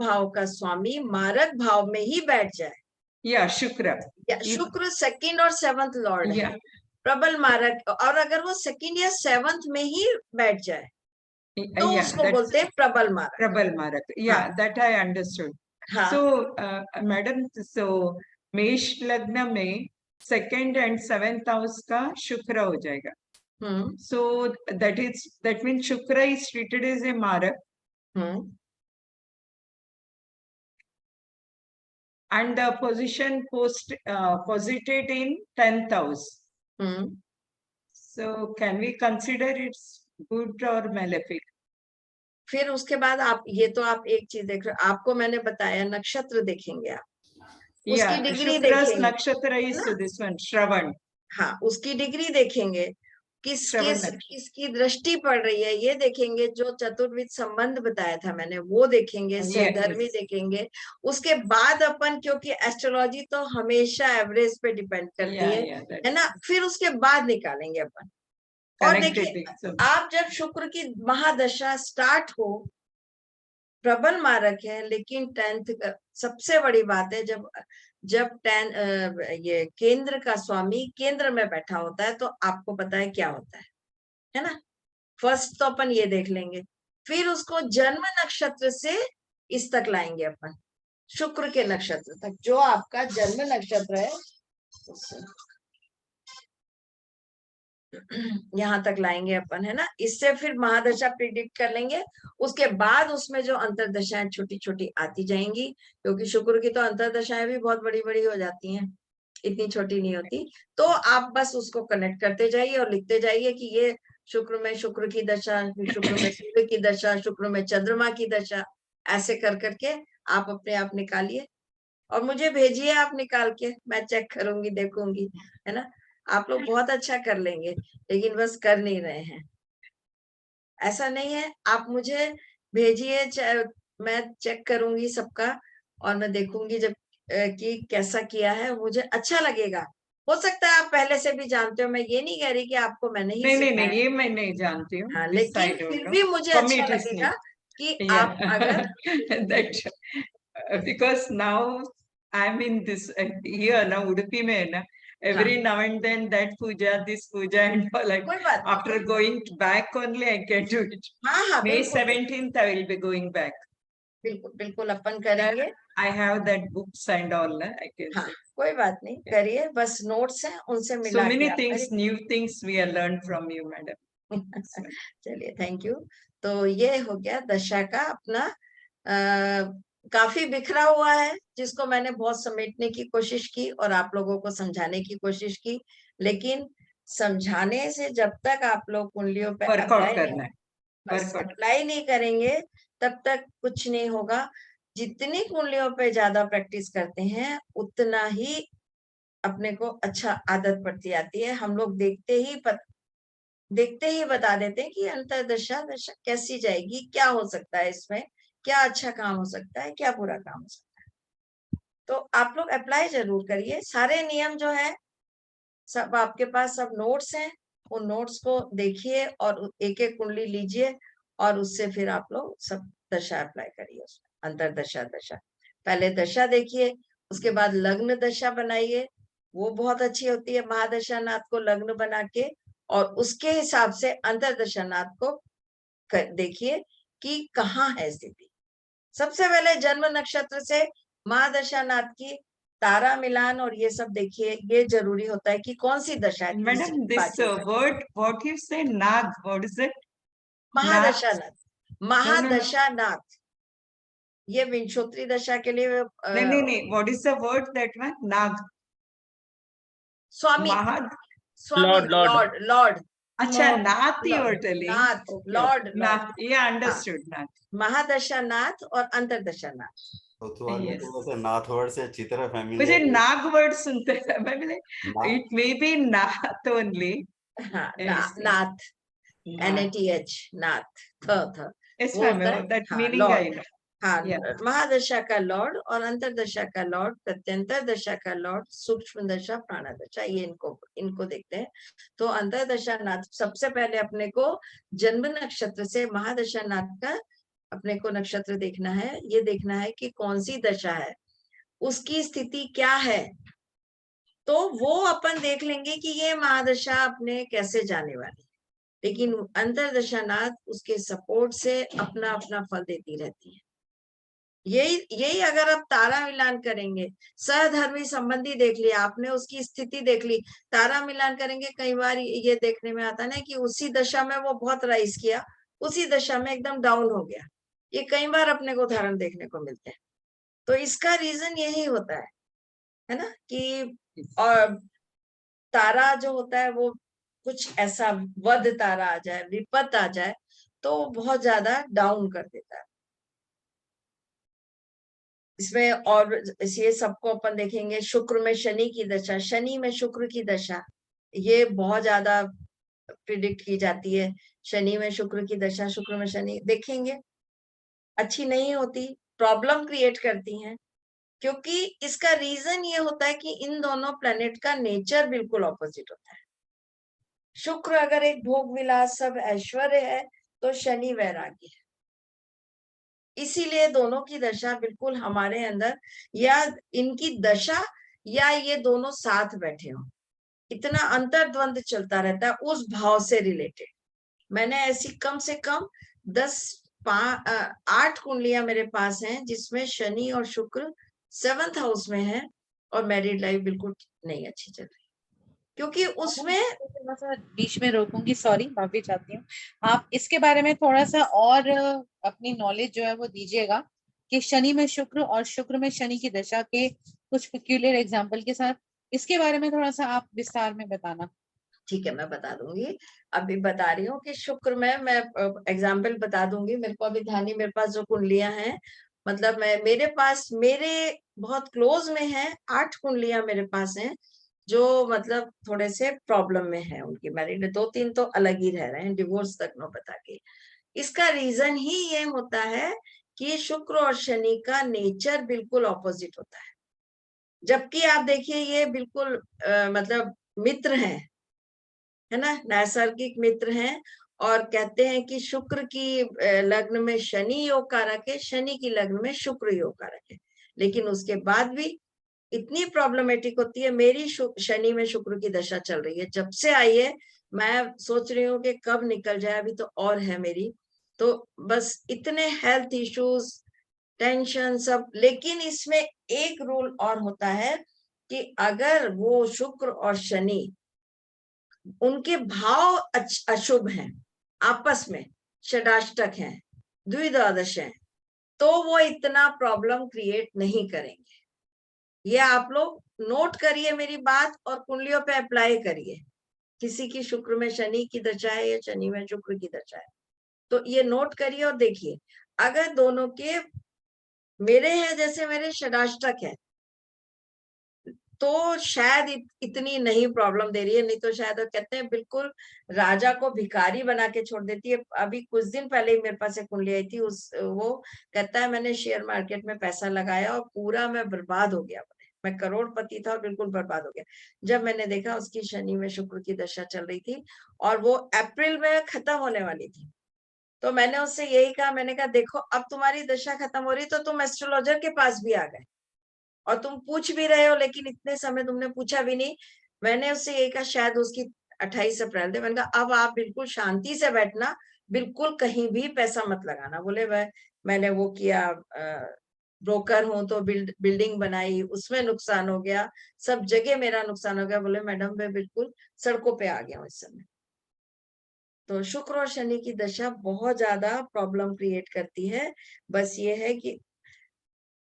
भाव का स्वामी मारक भाव में ही बैठ जाए, Yeah, Shukra. शुक्र सेकंड और सेवंथ लॉर्ड है, Yeah. प्रबल मारक, और अगर वो सेकंड या सेवंथ में ही बैठ जाए तो Yeah, उसको that's बोलते हैं प्रबल मारक। Prabal Marak. Yeah, that I understood. हाँ, So, madam, so मेष लग्न में सेकंड एंड सेवेंथ हाउस का शुक्र हो जाएगा. So that means Shukra is treated as a Marak, and the position posited in 10th house. So can we consider it's good or malefic? फिर उसके बाद आप ये तो आप एक चीज देख रहे हो, आपको मैंने बताया नक्षत्र देखेंगे आप, उसकी Yeah, डिग्री Shukra's देखेंगे, nakshatra is है ना? this one, Shravan. हाँ, उसकी डिग्री देखेंगे, श्रवण नक्षत्र। किसकी दृष्टि पड़ रही है ये देखेंगे, जो चतुर्विध संबंध बताया था मैंने वो देखेंगे, Yes, सहधर्मी yes. देखेंगे। उसके बाद अपन, क्योंकि एस्ट्रोलॉजी तो हमेशा एवरेज पे डिपेंड करती Yeah, है ना, फिर उसके बाद निकालेंगे अपन। और देखिए, connected. So, आप जब शुक्र की महादशा स्टार्ट हो, प्रबल मारक है, लेकिन 10th का सबसे बड़ी बात है, जब ये केंद्र का स्वामी केंद्र में बैठा होता है तो आपको पता है क्या होता है ना। फर्स्ट तो अपन ये देख लेंगे, फिर उसको जन्म नक्षत्र से इस तक लाएंगे अपन, शुक्र के नक्षत्र तक, जो आपका जन्म नक्षत्र है यहाँ तक लाएंगे अपन, है ना। इससे फिर महादशा प्रिडिक्ट कर लेंगे। उसके बाद उसमें जो अंतरदशाएं छोटी छोटी आती जाएंगी, क्योंकि शुक्र की तो अंतरदशाएं भी बहुत बड़ी बड़ी हो जाती हैं, इतनी छोटी नहीं होती। तो आप बस उसको कनेक्ट करते जाइए और लिखते जाइए कि ये शुक्र में शुक्र की दशा, शुक्र में सूर्य की दशा, शुक्र में चंद्रमा की दशा, ऐसे कर करके आप अपने आप निकालिए और मुझे भेजिए, आप निकाल के, मैं चेक करूंगी, देखूंगी, है ना। आप लोग बहुत अच्छा कर लेंगे, लेकिन बस कर नहीं रहे हैं। ऐसा नहीं है, आप मुझे भेजिए, मैं चेक करूंगी सबका और मैं देखूंगी जब कि कैसा किया है, मुझे अच्छा लगेगा। हो सकता है आप पहले से भी जानते हो, मैं ये नहीं कह रही कि आपको मैंने ही नहीं, ये मैं नहीं जानती हूँ। हाँ, लेकिन फिर भी मुझे अच्छा लगेगा कि आप अगर that because now I'm in this here ना, उडुपी में है ना, every now and then that puja, this puja and all, like कोई बात नहीं, after going back only I can do it. हाँ, May बिल्कुल 17th I will be going back. बिल्कुल बिल्कुल अपन करेंगे। I have that books and all, I can हाँ, say. कोई बात नहीं, करिए, बस नोट्स हैं उनसे So मिला many के things, new things we have learned from you, madam. चलिए, थैंक यू। तो ये हो गया दशा का अपना, काफी बिखरा हुआ है, जिसको मैंने बहुत समेटने की कोशिश की और आप लोगों को समझाने की कोशिश की, लेकिन समझाने से जब तक आप लोग कुंडलियों पे अप्लाई नहीं करेंगे तब तक कुछ नहीं होगा। जितनी कुंडलियों पे ज्यादा प्रैक्टिस करते हैं उतना ही अपने को अच्छा आदत पड़ती आती है। हम लोग देखते ही बता देते हैं कि अंतरदशा दशा कैसी जाएगी, क्या हो सकता है इसमें, क्या अच्छा काम हो सकता है, क्या बुरा काम हो सकता है। तो आप लोग अप्लाई जरूर करिए। सारे नियम जो है सब आपके पास, सब नोट्स हैं, उन नोट्स को देखिए और एक एक कुंडली लीजिए और उससे फिर आप लोग सब दशा अप्लाई करिए उसमें। अंतरदशा दशा, पहले दशा देखिए, उसके बाद लग्न दशा बनाइए, वो बहुत अच्छी होती है। महादशा नाथ को लग्न बना के और उसके हिसाब से अंतरदशा नाथ को देखिए कि कहाँ है स्थिति। सबसे पहले जन्म नक्षत्र से महादशा नाथ की तारा मिलान और ये सब देखिए, ये जरूरी होता है कि कौन सी दशा है। Madam, this word, what you say, Nag, what is it? महादशा नाथ, महादशा नाथ, ये विंशोत्री दशा के लिए नहीं, what is the word that one? Nag. Swami, Lord. अच्छा, नाथ you are telling. Nath, Lord, yeah, understood. Nath. महादशा नाथ और अंतरदशा नाथ। तो नाथ वर्ड से अच्छी तरह फैमिली, मुझे नाग वर्ड सुनते हैं, मैं बोले it may be Nath only. हाँ, नाथ, NATH, नाथ, थ Yes, ma'am, that meaning I know. हाँ, महादशा का लॉर्ड और अंतरदशा का लॉर्ड, प्रत्यंतर दशा का लॉर्ड, सूक्ष्म दशा, प्राणदशा, ये इनको देखते हैं। तो अंतरदशा नाथ सबसे पहले अपने को जन्म नक्षत्र से महादशा नाथ का अपने को नक्षत्र देखना है। ये देखना है कि कौन सी दशा है, उसकी स्थिति क्या है, तो वो अपन देख लेंगे कि ये महादशा अपने कैसे जाने वाली है। लेकिन अंतर्दशानाथ उसके सपोर्ट से अपना अपना फल देती रहती है। यही अगर आप तारा मिलान करेंगे, सहधर्मी संबंधी देख लिया आपने, उसकी स्थिति देख ली, तारा मिलान करेंगे, कई बार ये देखने में आता ना कि उसी दशा में वो बहुत राइज किया, उसी दशा में एकदम डाउन हो गया। ये कई बार अपने को उदाहरण देखने को मिलते हैं। तो इसका रीजन यही होता है ना, कि और तारा जो होता है वो कुछ ऐसा वध तारा आ जाए, विपत आ जाए, तो बहुत ज्यादा डाउन कर देता है इसमें। और ये सबको अपन देखेंगे, शुक्र में शनि की दशा, शनि में शुक्र की दशा, ये बहुत ज्यादा प्रिडिक्ट की जाती है। शनि में शुक्र की दशा, शुक्र में शनि देखेंगे अच्छी नहीं होती, प्रॉब्लम क्रिएट करती हैं, क्योंकि इसका रीजन ये होता है कि इन दोनों प्लेनेट का नेचर बिल्कुल ऑपोजिट होता है। शुक्र अगर एक भोग विलास सब ऐश्वर्य है, तो शनि वैराग्य है। इसीलिए दोनों की दशा बिल्कुल हमारे अंदर, या इनकी दशा या ये दोनों साथ बैठे हो, इतना अंतर्द्वंद चलता रहता है उस भाव से रिलेटेड। मैंने ऐसी कम से कम 8 कुंडलियां मेरे पास हैं जिसमें शनि और शुक्र 7th हाउस में है, और मैरिड लाइफ बिल्कुल नहीं अच्छी चल रही, क्योंकि उसमें थोड़ा सा बीच में रोकूंगी, सॉरी, माफी चाहती हूँ। आप इसके बारे में थोड़ा सा और अपनी नॉलेज जो है वो दीजिएगा कि शनि में शुक्र और शुक्र में शनि की दशा के कुछ पिक्यूलियर एग्जांपल के साथ, इसके बारे में थोड़ा सा आप विस्तार में बताना। ठीक है, मैं बता दूंगी। अभी बता रही हूँ कि शुक्र में मैं एग्जाम्पल बता दूंगी। मेरे को अभी ध्यान नहीं, मेरे पास जो कुंडलियां हैं, मतलब मेरे पास, मेरे बहुत क्लोज में है 8 कुंडलियां मेरे पास हैं, जो मतलब थोड़े से प्रॉब्लम में है। उनकी मैरिड 2-3 तो अलग ही रह रहे हैं, डिवोर्स तक न बता के। इसका रीजन ही ये होता है कि शुक्र और शनि का नेचर बिल्कुल ऑपोजिट होता है। जबकि आप देखिए ये बिल्कुल मतलब मित्र हैं, है ना, नैसर्गिक मित्र हैं, और कहते हैं कि शुक्र की लग्न में शनि योग कारक है, शनि की लग्न में शुक्र योग कारक है। लेकिन उसके बाद भी इतनी प्रॉब्लमेटिक होती है। मेरी शनि में शुक्र की दशा चल रही है, जब से आई है मैं सोच रही हूँ कि कब निकल जाए, अभी तो और है मेरी, तो बस इतने हेल्थ इश्यूज, टेंशन सब। लेकिन इसमें एक रूल और होता है कि अगर वो शुक्र और शनि, उनके भाव अशुभ हैं, आपस में षडाष्टक हैं, द्विद्वादश हैं, तो वो इतना प्रॉब्लम क्रिएट नहीं करेंगे। ये आप लोग नोट करिए मेरी बात, और कुंडलियों पे अप्लाई करिए। किसी की शुक्र में शनि की दशा है या शनि में शुक्र की दशा है, तो ये नोट करिए और देखिए, अगर दोनों के, मेरे हैं जैसे मेरे षडाष्टक है, तो शायद इतनी नहीं प्रॉब्लम दे रही है, नहीं तो शायद वो कहते हैं बिल्कुल राजा को भिखारी बना के छोड़ देती है। अभी कुछ दिन पहले ही मेरे पास एक कुंडली आई थी, वो कहता है मैंने शेयर मार्केट में पैसा लगाया और पूरा मैं बर्बाद हो गया, मैं करोड़पति था और बिल्कुल बर्बाद हो गया। जब मैंने देखा उसकी शनि में शुक्र की दशा चल रही थी और वो अप्रैल में खत्म होने वाली थी, तो मैंने उससे यही कहा, मैंने कहा देखो अब तुम्हारी दशा खत्म हो रही, तो तुम एस्ट्रोलॉजर के पास भी आ गए और तुम पूछ भी रहे हो, लेकिन इतने समय तुमने पूछा भी नहीं। मैंने उससे यही कहा, शायद उसकी 28 अप्रैल थे, मैंने कहा अब आप बिल्कुल शांति से बैठना, बिल्कुल कहीं भी पैसा मत लगाना। बोले मैंने वो किया, ब्रोकर हूं तो बिल्डिंग बनाई, उसमें नुकसान हो गया, सब जगह मेरा नुकसान हो गया। बोले मैडम मैं बिल्कुल सड़कों पे आ गया हूँ इस समय। तो शुक्र और शनि की दशा बहुत ज्यादा प्रॉब्लम क्रिएट करती है। बस ये है कि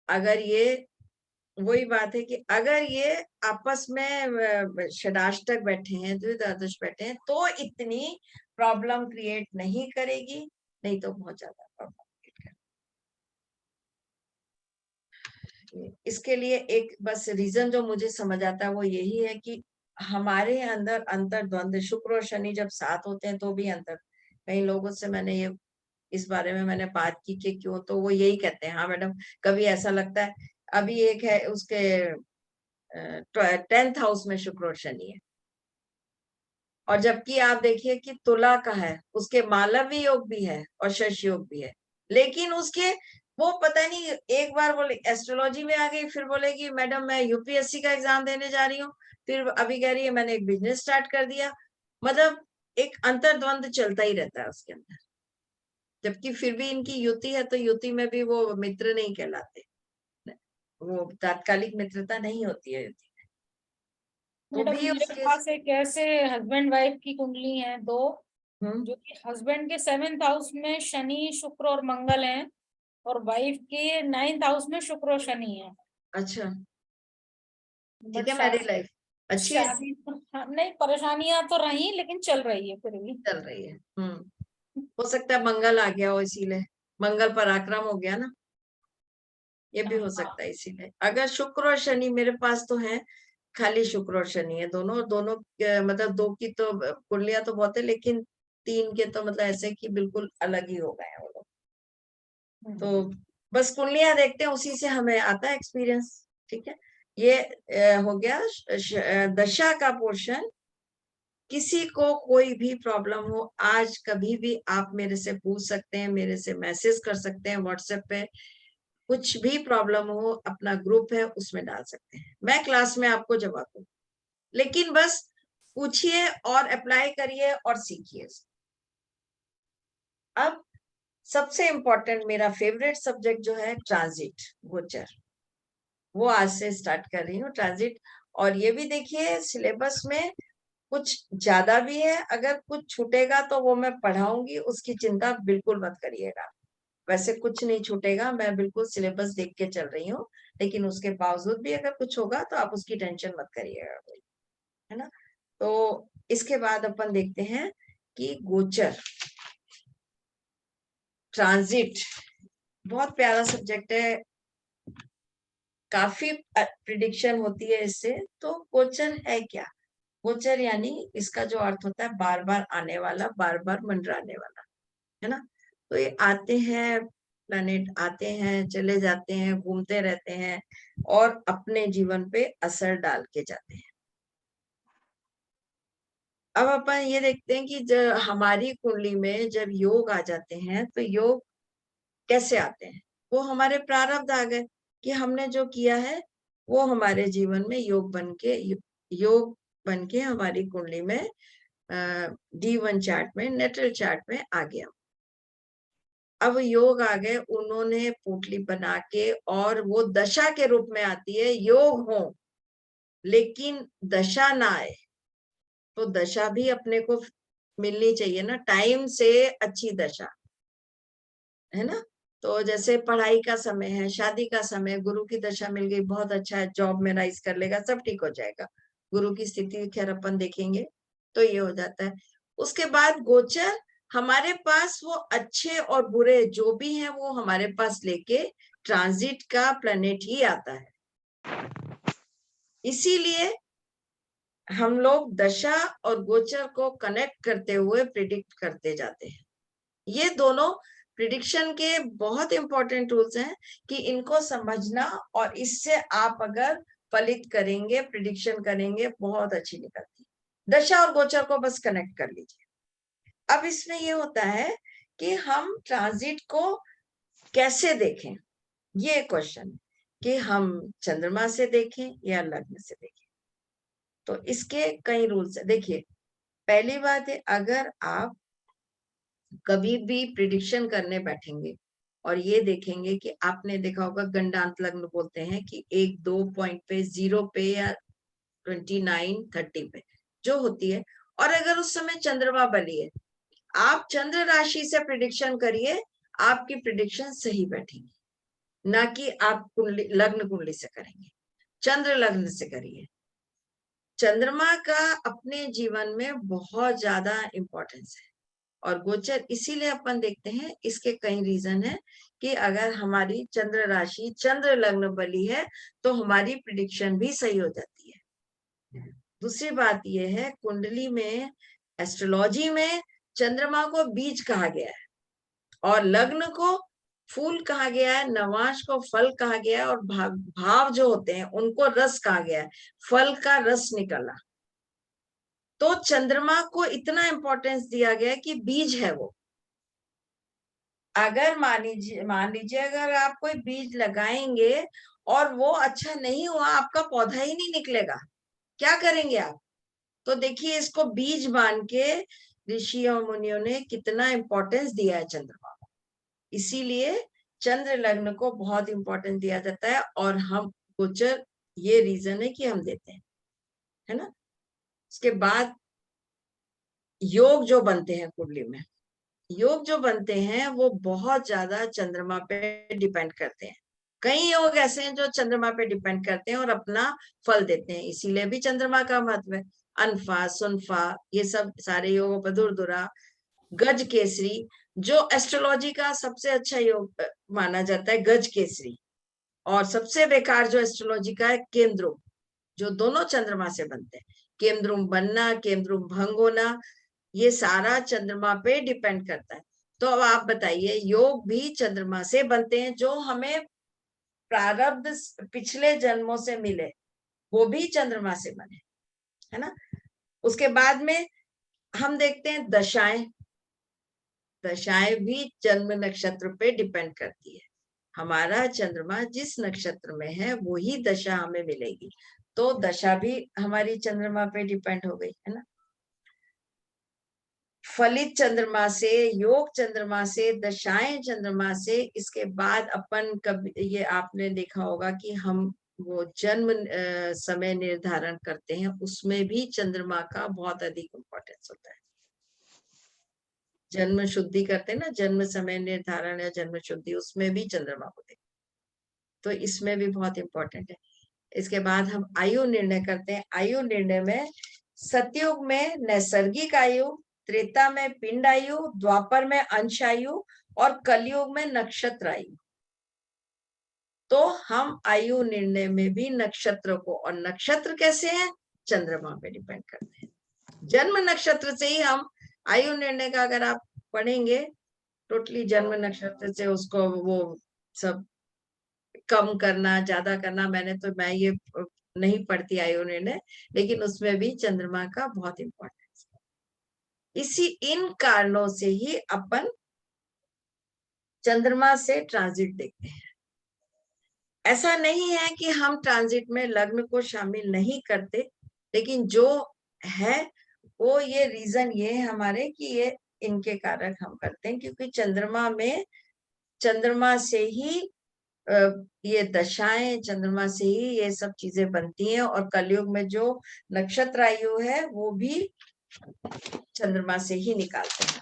अगर ये, वही बात है कि अगर ये आपस में षडाष्टक बैठे हैं, द्विद्वादश बैठे हैं, तो इतनी प्रॉब्लम क्रिएट नहीं करेगी, नहीं तो बहुत ज्यादा प्रॉब्लम क्रिएट करेगी। इसके लिए एक बस रीजन जो मुझे समझ आता है वो यही है कि हमारे अंदर अंतर्द्वंद, शुक्र और शनि जब साथ होते हैं तो भी अंतर। कई लोगों से मैंने ये इस बारे में मैंने बात की कि क्यों, तो वो यही कहते हैं, हाँ मैडम कभी ऐसा लगता है। अभी एक है उसके 10th हाउस में शुक्र और शनि है, और जबकि आप देखिए कि तुला का है, उसके मालवी योग भी है और शश योग भी है, लेकिन उसके वो पता नहीं एक बार बोले एस्ट्रोलॉजी में आ गई, फिर बोलेगी मैडम मैं यूपीएससी का एग्जाम देने जा रही हूँ, फिर अभी कह रही है मैंने एक बिजनेस स्टार्ट कर दिया। मतलब एक अंतर्द्वंद चलता ही रहता है उसके अंदर, जबकि फिर भी इनकी युति है, तो युति में भी वो मित्र नहीं कहलाते, वो तात्कालिक मित्रता नहीं होती है युति में। तो मैडम भी मेरे उसके पास एक ऐसे हस्बैंड वाइफ की कुंडली है दो, जो कि हस्बैंड के 7th हाउस में शनि शुक्र और मंगल हैं, और वाइफ के 9th हाउस में शुक्र और शनि है। अच्छा ठीक बट है, मैरिड लाइफ अच्छी है, शादी नहीं, परेशानियां तो रही लेकिन चल रही है फिर भी। चल रही है। हो सकता है मंगल आ गया हो, इसीलिए मंगल पराक्रम हो गया ना, ये भी हो सकता है इसीलिए। अगर शुक्र और शनि मेरे पास तो है, खाली शुक्र और शनि है, दोनों मतलब दो की तो कुंडलियां तो बहुत है, लेकिन 3 के तो मतलब ऐसे कि बिल्कुल अलग ही हो गए हैं वो लोग। तो बस कुंडलियां देखते हैं, उसी से हमें आता है एक्सपीरियंस। ठीक है, ये हो गया दशा का पोर्शन। किसी को कोई भी प्रॉब्लम हो, आज कभी भी आप मेरे से पूछ सकते हैं, मेरे से मैसेज कर सकते हैं व्हाट्सएप पे, कुछ भी प्रॉब्लम हो अपना ग्रुप है उसमें डाल सकते हैं, मैं क्लास में आपको जवाब दूं। लेकिन बस पूछिए और अप्लाई करिए और सीखिए। अब सबसे इंपॉर्टेंट मेरा फेवरेट सब्जेक्ट जो है ट्रांजिट, गोचर, वो आज से स्टार्ट कर रही हूँ ट्रांजिट। और ये भी देखिए सिलेबस में कुछ ज्यादा भी है, अगर कुछ छूटेगा तो वो मैं पढ़ाऊंगी, उसकी चिंता बिल्कुल मत करिएगा। वैसे कुछ नहीं छूटेगा, मैं बिल्कुल सिलेबस देख के चल रही हूँ, लेकिन उसके बावजूद भी अगर कुछ होगा तो आप उसकी टेंशन मत करिएगा, है ना। तो इसके बाद अपन देखते हैं कि गोचर, ट्रांजिट बहुत प्यारा सब्जेक्ट है, काफी प्रिडिक्शन होती है इससे। तो गोचर है क्या? गोचर यानी इसका जो अर्थ होता है बार बार आने वाला, बार बार मंडराने वाला, है ना। तो ये आते हैं, प्लैनेट आते हैं, चले जाते हैं, घूमते रहते हैं और अपने जीवन पे असर डाल के जाते हैं। अब अपन ये देखते हैं कि जब हमारी कुंडली में जब योग आ जाते हैं तो योग कैसे आते हैं? वो हमारे प्रारब्ध आ गए कि हमने जो किया है वो हमारे जीवन में योग बन के हमारी कुंडली में D1 चार्ट में, नेटल चार्ट में आ गया। अब योग आ गए, उन्होंने पोटली बना के, और वो दशा के रूप में आती है। योग हो लेकिन दशा ना आए, तो दशा भी अपने को मिलनी चाहिए ना, टाइम से अच्छी दशा, है ना। तो जैसे पढ़ाई का समय है, शादी का समय, गुरु की दशा मिल गई, बहुत अच्छा है, जॉब में राइज कर लेगा, सब ठीक हो जाएगा। गुरु की स्थिति खैर अपन देखेंगे, तो ये हो जाता है। उसके बाद गोचर हमारे पास वो अच्छे और बुरे जो भी हैं वो हमारे पास लेके ट्रांजिट का प्लैनेट ही आता है। इसीलिए हम लोग दशा और गोचर को कनेक्ट करते हुए प्रिडिक्ट करते जाते हैं। ये दोनों प्रिडिक्शन के बहुत इंपॉर्टेंट टूल्स हैं कि इनको समझना, और इससे आप अगर फलित करेंगे, प्रिडिक्शन करेंगे, बहुत अच्छी निकलती है। दशा और गोचर को बस कनेक्ट कर लीजिए। अब इसमें ये होता है कि हम ट्रांजिट को कैसे देखें, ये क्वेश्चन, कि हम चंद्रमा से देखें या लग्न से देखें। तो इसके कई रूल्स है। देखिए, पहली बात है, अगर आप कभी भी प्रिडिक्शन करने बैठेंगे और ये देखेंगे कि आपने देखा होगा गंडांत लग्न बोलते हैं कि 1-2 पॉइंट पे, 0 पे या 29-30 पे जो होती है, और अगर उस समय चंद्रमा बली है, आप चंद्र राशि से प्रिडिक्शन करिए, आपकी प्रिडिक्शन सही बैठेगी, ना कि आप लग्न कुंडली से करेंगे, चंद्र लग्न से करिए। चंद्रमा का अपने जीवन में बहुत ज्यादा इंपॉर्टेंस है, और गोचर इसीलिए अपन देखते हैं, इसके कई रीजन है कि अगर हमारी चंद्र राशि, चंद्र लग्न बली है तो हमारी प्रिडिक्शन भी सही हो जाती है। दूसरी बात यह है, कुंडली में, एस्ट्रोलॉजी में चंद्रमा को बीज कहा गया है, और लग्न को फूल कहा गया है, नवांश को फल कहा गया है, और भाव जो होते हैं उनको रस कहा गया है, फल का रस निकला। तो चंद्रमा को इतना इंपॉर्टेंस दिया गया है कि बीज है वो। अगर मान लीजिए अगर आप कोई बीज लगाएंगे और वो अच्छा नहीं हुआ, आपका पौधा ही नहीं निकलेगा, क्या करेंगे आप? तो देखिए इसको बीज मान के ऋषि और मुनियों ने कितना इंपॉर्टेंस दिया है चंद्रमा को। इसीलिए चंद्र लग्न को बहुत इंपॉर्टेंस दिया जाता है, और हम गोचर ये रीजन है कि हम देते हैं, है ना। उसके बाद योग जो बनते हैं कुंडली में, योग जो बनते हैं वो बहुत ज्यादा चंद्रमा पे डिपेंड करते हैं। कई योग ऐसे हैं जो चंद्रमा पे डिपेंड करते हैं और अपना फल देते हैं, इसीलिए भी चंद्रमा का महत्व है। अनफा, सुनफा, ये सब सारे योग, बदुरदुरा, गज केसरी, जो एस्ट्रोलॉजी का सबसे अच्छा योग माना जाता है, गज केसरी। और सबसे बेकार जो एस्ट्रोलॉजी का है, केंद्रुम, जो दोनों चंद्रमा से बनते हैं। केंद्रुम बनना, केंद्रुम भंग होना, ये सारा चंद्रमा पे डिपेंड करता है। तो अब आप बताइए, योग भी चंद्रमा से बनते हैं, जो हमें प्रारब्ध पिछले जन्मों से मिले वो भी चंद्रमा से बने, है ना। उसके बाद में हम देखते हैं दशाएं। दशाएं भी जन्म नक्षत्र पे डिपेंड करती है। हमारा चंद्रमा जिस नक्षत्र में है वही दशा हमें मिलेगी, तो दशा भी हमारी चंद्रमा पे डिपेंड हो गई, है ना। फलित चंद्रमा से, योग चंद्रमा से, दशाएं चंद्रमा से। इसके बाद अपन कभी ये आपने देखा होगा कि हम वो जन्म समय निर्धारण करते हैं, उसमें भी चंद्रमा का बहुत अधिक इम्पोर्टेंस होता है। जन्म शुद्धि करते हैं ना, जन्म समय निर्धारण या जन्म शुद्धि, उसमें भी चंद्रमा को देखते, तो इसमें भी बहुत इंपॉर्टेंट है। इसके बाद हम आयु निर्णय करते हैं। आयु निर्णय में सतयुग में नैसर्गिक आयु, त्रेता में पिंड आयु, द्वापर में अंश आयु और कलयुग में नक्षत्र आयु। तो हम आयु निर्णय में भी नक्षत्र को, और नक्षत्र कैसे हैं, चंद्रमा पे डिपेंड करते हैं। जन्म नक्षत्र से ही हम आयु निर्णय का अगर आप पढ़ेंगे टोटली जन्म नक्षत्र से उसको वो सब कम करना, ज्यादा करना, मैं ये नहीं पढ़ती आयु निर्णय, लेकिन उसमें भी चंद्रमा का बहुत इंपॉर्टेंस है। इन कारणों से ही अपन चंद्रमा से ट्रांजिट देखते हैं। ऐसा नहीं है कि हम ट्रांजिट में लग्न को शामिल नहीं करते, लेकिन जो है वो ये रीजन ये है हमारे कि ये इनके कारण हम करते हैं, क्योंकि चंद्रमा से ही ये दशाएं, चंद्रमा से ही ये सब चीजें बनती हैं, और कलयुग में जो नक्षत्र आयु है वो भी चंद्रमा से ही निकालते हैं।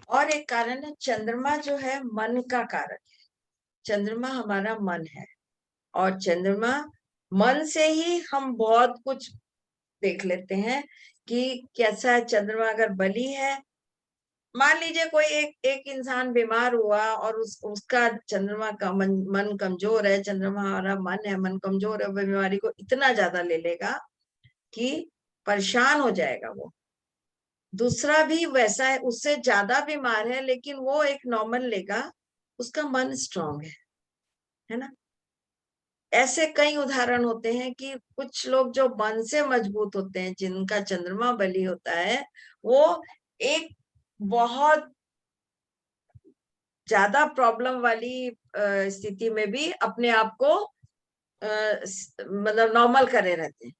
और एक कारण है, चंद्रमा जो है मन का कारक है। चंद्रमा हमारा मन है, और चंद्रमा मन से ही हम बहुत कुछ देख लेते हैं कि कैसा है। चंद्रमा अगर बली है, मान लीजिए कोई एक इंसान बीमार हुआ और उसका चंद्रमा का मन कमजोर है, चंद्रमा हमारा मन है, मन कमजोर है, वो बीमारी को इतना ज्यादा ले लेगा कि परेशान हो जाएगा वो। दूसरा भी वैसा है, उससे ज्यादा बीमार है लेकिन वो एक नॉर्मल लेगा, उसका मन स्ट्रांग है ना। ऐसे कई उदाहरण होते हैं कि कुछ लोग जो मन से मजबूत होते हैं, जिनका चंद्रमा बली होता है, वो एक बहुत ज्यादा प्रॉब्लम वाली स्थिति में भी अपने आप को मतलब नॉर्मल करे रहते हैं,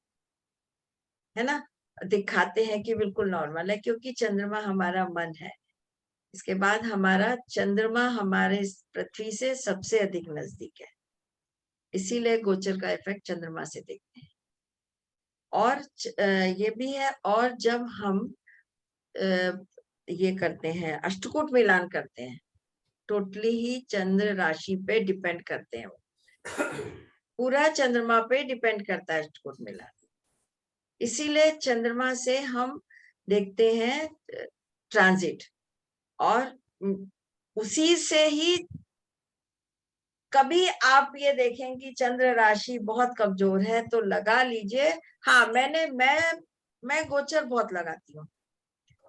है ना, दिखाते हैं कि बिल्कुल नॉर्मल है, क्योंकि चंद्रमा हमारा मन है। इसके बाद हमारा चंद्रमा हमारे पृथ्वी से सबसे अधिक नजदीक है, इसीलिए गोचर का इफेक्ट चंद्रमा से देखते हैं। और ये भी है, और जब हम ये करते हैं, अष्टकूट मिलान करते हैं, टोटली ही चंद्र राशि पे डिपेंड करते हैं, पूरा चंद्रमा पे डिपेंड करता है अष्टकूट मिलान। इसीलिए चंद्रमा से हम देखते हैं ट्रांजिट, और उसी से ही कभी आप ये देखें कि चंद्र राशि बहुत कमजोर है तो लगा लीजिए, हाँ मैं गोचर बहुत लगाती हूँ,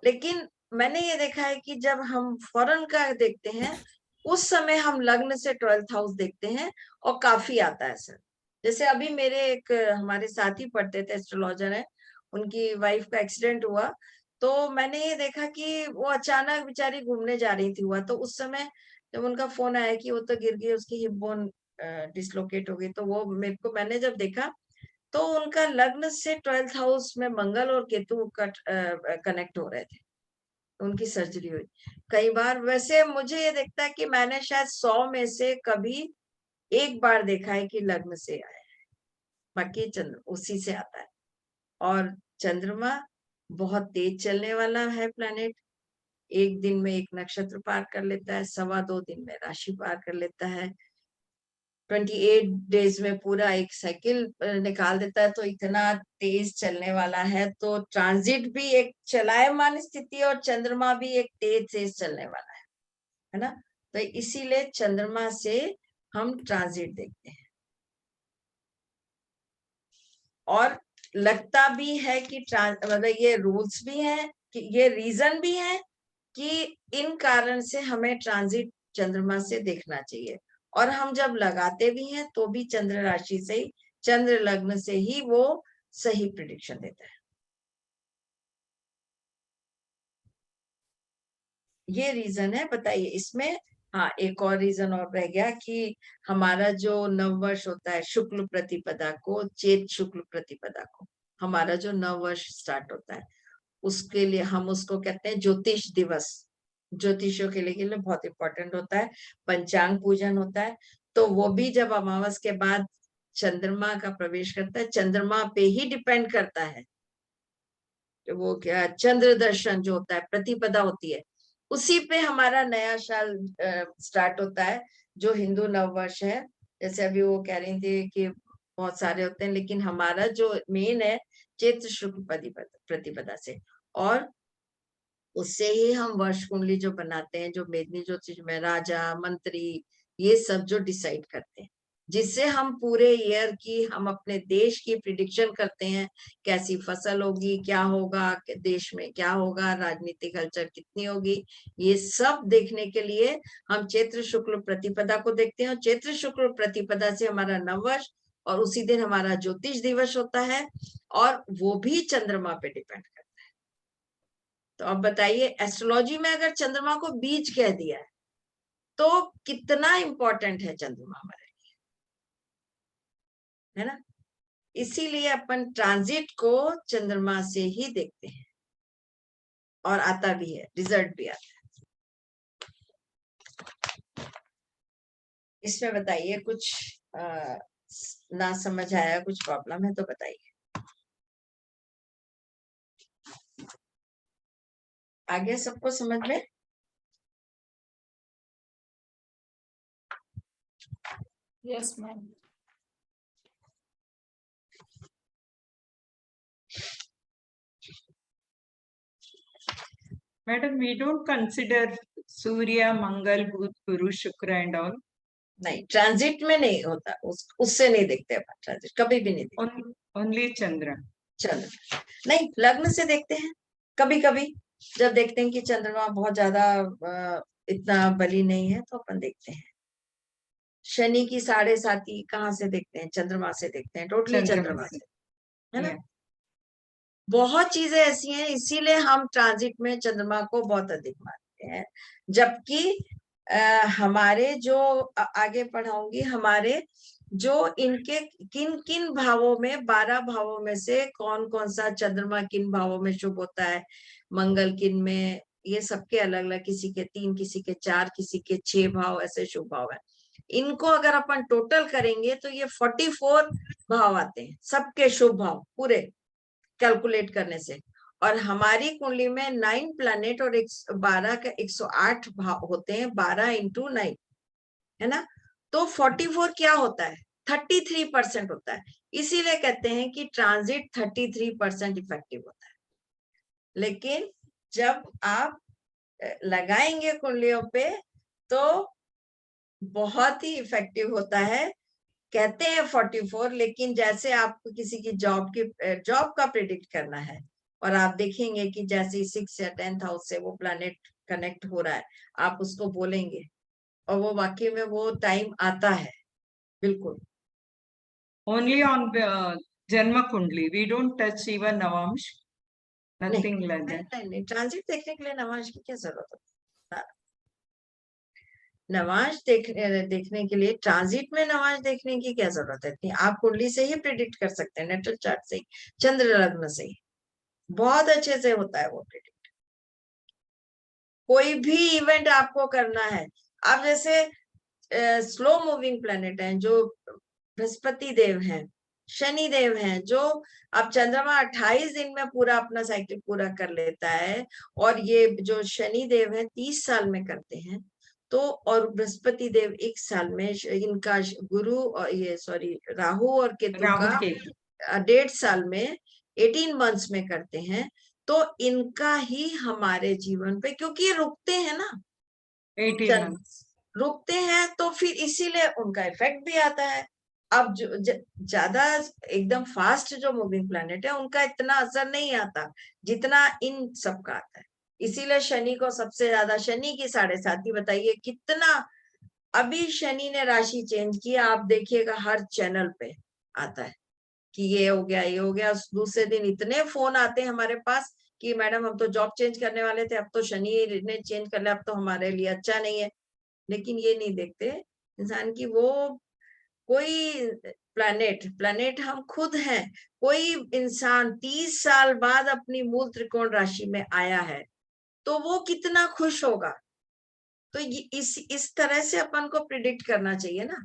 लेकिन मैंने ये देखा है कि जब हम फॉरेन का देखते हैं उस समय हम लग्न से 12th हाउस देखते हैं और काफी आता है सर। जैसे अभी मेरे एक हमारे साथी पढ़ते थे, एस्ट्रोलॉजर है, उनकी वाइफ का एक्सीडेंट हुआ, तो मैंने ये देखा कि वो अचानक बेचारी घूमने जा रही थी हुआ, तो उस समय जब उनका फोन आया कि वो तो गिर गई, उसकी हिप बोन डिसलोकेट हो गई, तो वो मैंने जब देखा तो उनका लग्न से 12th हाउस में मंगल और केतु कनेक्ट हो रहे थे, उनकी सर्जरी हुई। कई बार वैसे मुझे ये देखता है कि मैंने शायद 100 में से कभी एक बार देखा है कि लग्न से आया है, बाकी चंद्र उसी से आता है। और चंद्रमा बहुत तेज चलने वाला है प्लैनेट, एक दिन में एक नक्षत्र पार कर लेता है, 2.25 दिन में राशि पार कर लेता है, 28 डेज में पूरा एक साइकिल निकाल देता है, तो इतना तेज चलने वाला है। तो ट्रांजिट भी एक चलायमान स्थिति और चंद्रमा भी एक तेज चलने वाला है ना। तो इसीलिए चंद्रमा से हम ट्रांजिट देखते हैं, और लगता भी है कि मतलब ये रूल्स भी हैं कि ये रीजन भी है कि इन कारण से हमें ट्रांजिट चंद्रमा से देखना चाहिए, और हम जब लगाते भी हैं तो भी चंद्र राशि से ही, चंद्र लग्न से ही वो सही प्रिडिक्शन देता है। ये रीजन है, बताइए इसमें। हाँ, एक और रीजन और रह गया कि हमारा जो नववर्ष होता है शुक्ल प्रतिपदा को, चेत शुक्ल प्रतिपदा को हमारा जो नववर्ष स्टार्ट होता है, उसके लिए हम उसको कहते हैं ज्योतिष दिवस। ज्योतिषियों के लिए बहुत इंपॉर्टेंट होता है, पंचांग पूजन होता है। तो वो भी जब अमावस के बाद चंद्रमा का प्रवेश करता है, चंद्रमा पे ही डिपेंड करता है। वो क्या चंद्र दर्शन जो होता है, प्रतिपदा होती है, उसी पे हमारा नया साल स्टार्ट होता है, जो हिंदू नववर्ष है। जैसे अभी वो कह रही थी कि बहुत सारे होते हैं, लेकिन हमारा जो मेन है चैत्र शुक्ल प्रतिपदा से, और उससे ही हम वर्ष कुंडली जो बनाते हैं, जो मेदिनी ज्योतिष में राजा मंत्री ये सब जो डिसाइड करते हैं, जिससे हम पूरे ईयर की, हम अपने देश की प्रिडिक्शन करते हैं, कैसी फसल होगी, क्या होगा देश में, क्या होगा, राजनीतिक हलचल कितनी होगी, ये सब देखने के लिए हम चैत्र शुक्ल प्रतिपदा को देखते हैं। और चैत्र शुक्ल प्रतिपदा से हमारा नववर्ष, और उसी दिन हमारा ज्योतिष दिवस होता है, और वो भी चंद्रमा पे डिपेंड करता है। तो अब बताइए, एस्ट्रोलॉजी में अगर चंद्रमा को बीज कह दिया है तो कितना इंपॉर्टेंट है चंद्रमा हमारे लिए, है ना। इसीलिए अपन ट्रांजिट को चंद्रमा से ही देखते हैं, और आता भी है, रिजल्ट भी आता है। इसमें बताइए कुछ ना समझ आया, कुछ प्रॉब्लम है तो बताइए। आगे सबको समझ में? Yes ma'am. Madam, we don't consider Surya, Mangal, Buध, Guru, Shukra and all. नहीं, ट्रांजिट में नहीं होता, उससे नहीं देखते अपन, ट्रांजिट कभी भी नहीं देखते। Only Chandra. चंद्र नहीं, लग्न से देखते हैं। कभी कभी जब देखते हैं कि चंद्रमा बहुत ज्यादा इतना बली नहीं है तो अपन देखते हैं। शनि की 7.5 कहाँ से देखते हैं? चंद्रमा से देखते हैं, टोटली चंद्रमा से, है ना। बहुत चीजें ऐसी हैं, इसीलिए हम ट्रांजिट में चंद्रमा को बहुत अधिक मानते हैं। जबकि हमारे जो आगे पढ़ाऊंगी, हमारे जो इनके किन किन भावों में, 12 भावों में से कौन कौन सा चंद्रमा किन भावों में शुभ होता है, मंगल किन में, ये सबके अलग अलग, किसी के 3, किसी के 4, किसी के 6 भाव ऐसे शुभ भाव है। इनको अगर अपन टोटल करेंगे तो ये 44 भाव आते हैं, सबके शुभ भाव पूरे कैलकुलेट करने से। और हमारी कुंडली में 9 प्लैनेट और 12 का 108 भाव होते हैं, 12 into 9 है ना। तो 44 क्या होता है? 33% होता है। इसीलिए कहते हैं कि ट्रांजिट 33% इफेक्टिव होता है। लेकिन जब आप लगाएंगे कुंडलियों पे तो बहुत ही इफेक्टिव होता है। कहते हैं 44, लेकिन जैसे आपको किसी की जॉब का प्रिडिक्ट करना है, और आप देखेंगे कि जैसे 6 या 10th हाउस से वो प्लैनेट कनेक्ट हो रहा है, आप उसको बोलेंगे और वो वाकई में वो टाइम आता है, बिल्कुल। Only on Janma Kundli. We don't touch even Navamsh. Nothing like that. नहीं, ट्रांजिट देखने के लिए नवाज की क्या जरूरत है? नवाज देखने के लिए ट्रांजिट में नवाज देखने की क्या जरूरत है? आप कुंडली से ही प्रिडिक्ट कर सकते हैं, नेटल चार्ट से ही, चंद्र लग्न से ही, बहुत अच्छे से होता है वो प्रिडिक्ट। कोई भी इवेंट आपको करना है, आप जैसे स्लो मूविंग प्लेनेट हैं जो बृहस्पति देव हैं, शनि देव हैं, जो अब चंद्रमा 28 दिन में पूरा अपना साइकिल पूरा कर लेता है, और ये जो शनि देव है 30 साल में करते हैं, तो और बृहस्पति देव 1 साल में, इनका गुरु और ये सॉरी राहु और केतु का 1.5 साल में 18 मंथ्स में करते हैं। तो इनका ही हमारे जीवन पे, क्योंकि ये रुकते हैं ना, 18 months. रुकते हैं, तो फिर इसीलिए उनका इफेक्ट भी आता है। अब जो ज्यादा एकदम फास्ट जो मूविंग प्लैनेट है उनका इतना असर नहीं आता जितना इन सब का आता है। इसीलिए शनि को सबसे ज्यादा, शनि की 7.5 बताइए कितना, अभी शनि ने राशि चेंज किया, आप देखिएगा हर चैनल पे आता है कि ये हो गया, ये हो गया। दूसरे दिन इतने फोन आते हैं हमारे पास कि मैडम हम तो जॉब चेंज करने वाले थे, अब तो शनि ने चेंज कर लिया, अब तो हमारे लिए अच्छा नहीं है। लेकिन ये नहीं देखते इंसान की वो कोई प्लैनेट हम खुद हैं। कोई इंसान 30 साल बाद अपनी मूल त्रिकोण राशि में आया है तो वो कितना खुश होगा। तो इस तरह से अपन को प्रिडिक्ट करना चाहिए ना।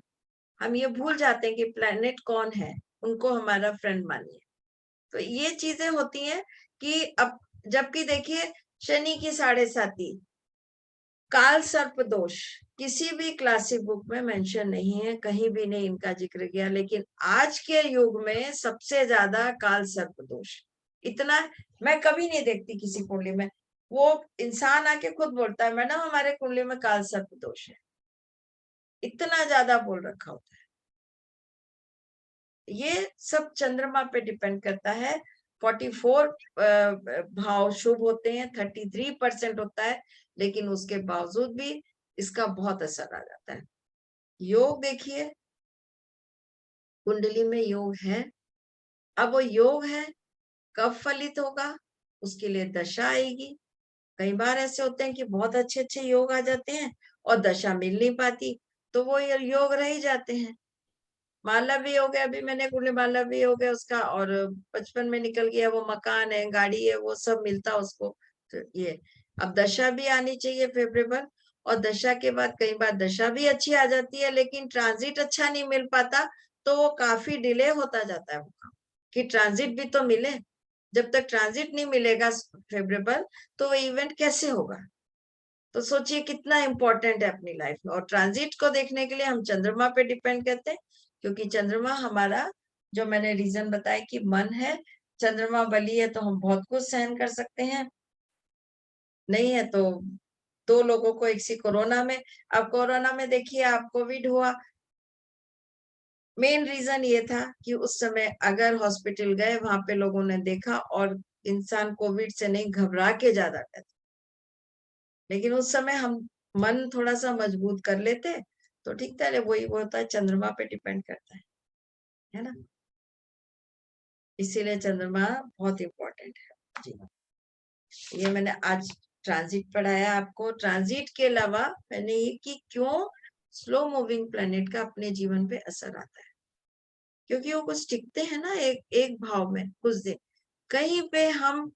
हम ये भूल जाते हैं कि प्लैनेट कौन है, उनको हमारा फ्रेंड मानिए। तो ये चीजें होती हैं कि अब जबकि देखिए शनि की 7.5 काल सर्प दोष किसी भी क्लासिक बुक में मेंशन नहीं है, कहीं भी नहीं इनका जिक्र किया, लेकिन आज के युग में सबसे ज्यादा काल सर्प दोष इतना मैं कभी नहीं देखती किसी कुंडली में। वो इंसान आके खुद बोलता है मैडम हमारे कुंडली में काल सर्प दोष है, इतना ज्यादा बोल रखा होता है। ये सब चंद्रमा पे डिपेंड करता है। 44 भाव शुभ होते हैं, 33% होता है, लेकिन उसके बावजूद भी इसका बहुत असर आ जाता है। योग देखिए, कुंडली में योग है, अब वो योग है कब फलित होगा, उसके लिए दशा आएगी। कई बार ऐसे होते हैं कि बहुत अच्छे अच्छे योग आ जाते हैं और दशा मिल नहीं पाती, तो वो योग रह ही जाते हैं। मालवी हो गया, अभी मैंने कुंडली मालवी हो गया उसका, और 55 में निकल गया, वो मकान है, गाड़ी है, वो सब मिलता उसको। तो ये अब दशा भी आनी चाहिए फेवरेबल, और दशा के बाद कई बार दशा भी अच्छी आ जाती है लेकिन ट्रांजिट अच्छा नहीं मिल पाता, तो वो काफी डिले होता जाता है वो काम, कि ट्रांजिट भी तो मिले। जब तक ट्रांजिट नहीं मिलेगा फेवरेबल तो वो इवेंट कैसे होगा। तो सोचिए कितना इंपॉर्टेंट है अपनी लाइफ में। और ट्रांजिट को देखने के लिए हम चंद्रमा पे डिपेंड करते हैं, क्योंकि चंद्रमा हमारा, जो मैंने रीजन बताया कि मन है, चंद्रमा बली है तो हम बहुत कुछ सहन कर सकते हैं, नहीं है तो 2 लोगों को इसी कोरोना में, अब कोरोना में देखिए आप कोविड हुआ, मेन रीजन ये था कि उस समय अगर हॉस्पिटल गए, वहां पे लोगों ने देखा और इंसान कोविड से नहीं घबरा के ज्यादा गए, लेकिन उस समय हम मन थोड़ा सा मजबूत कर लेते तो ठीक था। वही वो होता है, चंद्रमा पे डिपेंड करता है ना। इसीलिए चंद्रमा बहुत इंपॉर्टेंट है जी। ये मैंने आज ट्रांजिट पढ़ाया आपको। ट्रांजिट के अलावा मैंने ये कि क्यों स्लो मूविंग प्लैनेट का अपने जीवन पे असर आता है, क्योंकि वो कुछ टिकते हैं ना एक भाव में कुछ दिन, कहीं पे हम,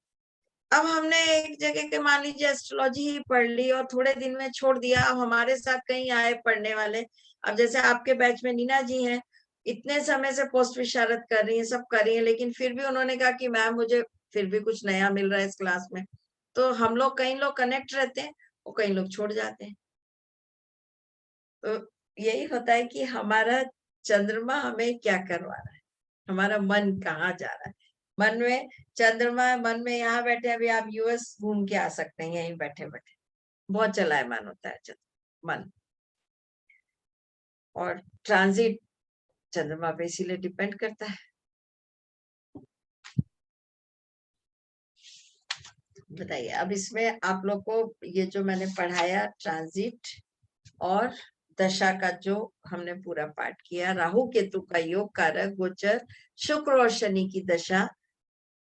अब हमने एक जगह के मान लीजिए एस्ट्रोलॉजी ही पढ़ ली और थोड़े दिन में छोड़ दिया, अब हमारे साथ कहीं आए पढ़ने वाले, अब जैसे आपके बैच में नीना जी हैं, इतने समय से पोस्ट विशारद कर रही हैं, सब कर रही हैं, लेकिन फिर भी उन्होंने कहा कि मैम मुझे फिर भी कुछ नया मिल रहा है इस क्लास में। तो हम लोग, कई लोग कनेक्ट रहते हैं और कई लोग छोड़ जाते हैं। तो यही होता है कि हमारा चंद्रमा हमें क्या करवा रहा है, हमारा मन कहाँ जा रहा है। मन में चंद्रमा, मन में यहाँ बैठे, अभी आप यूएस घूम के आ सकते हैं यहीं बैठे बैठे, बहुत चलायमान होता है मन। और ट्रांजिट चंद्रमा पे इसीलिए डिपेंड करता है। बताइए अब इसमें आप लोग को ये जो मैंने पढ़ाया ट्रांजिट और दशा का जो हमने पूरा पाठ किया, राहु केतु का योग कारक गोचर, शुक्र और शनि की दशा,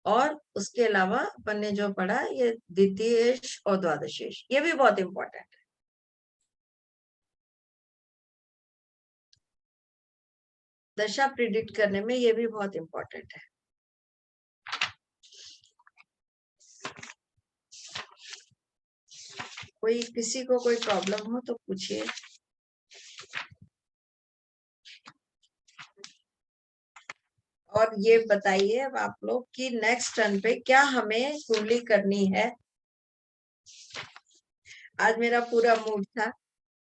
और उसके अलावा अपन ने जो पढ़ा ये द्वितीयेश और द्वादशेश, ये भी बहुत इंपॉर्टेंट है। दशा प्रिडिक्ट करने में ये भी बहुत इंपॉर्टेंट है। कोई किसी को कोई प्रॉब्लम हो तो पूछिए। और ये बताइए अब आप लोग कि नेक्स्ट टर्न पे क्या हमें कुंडली करनी है। आज मेरा पूरा मूड था,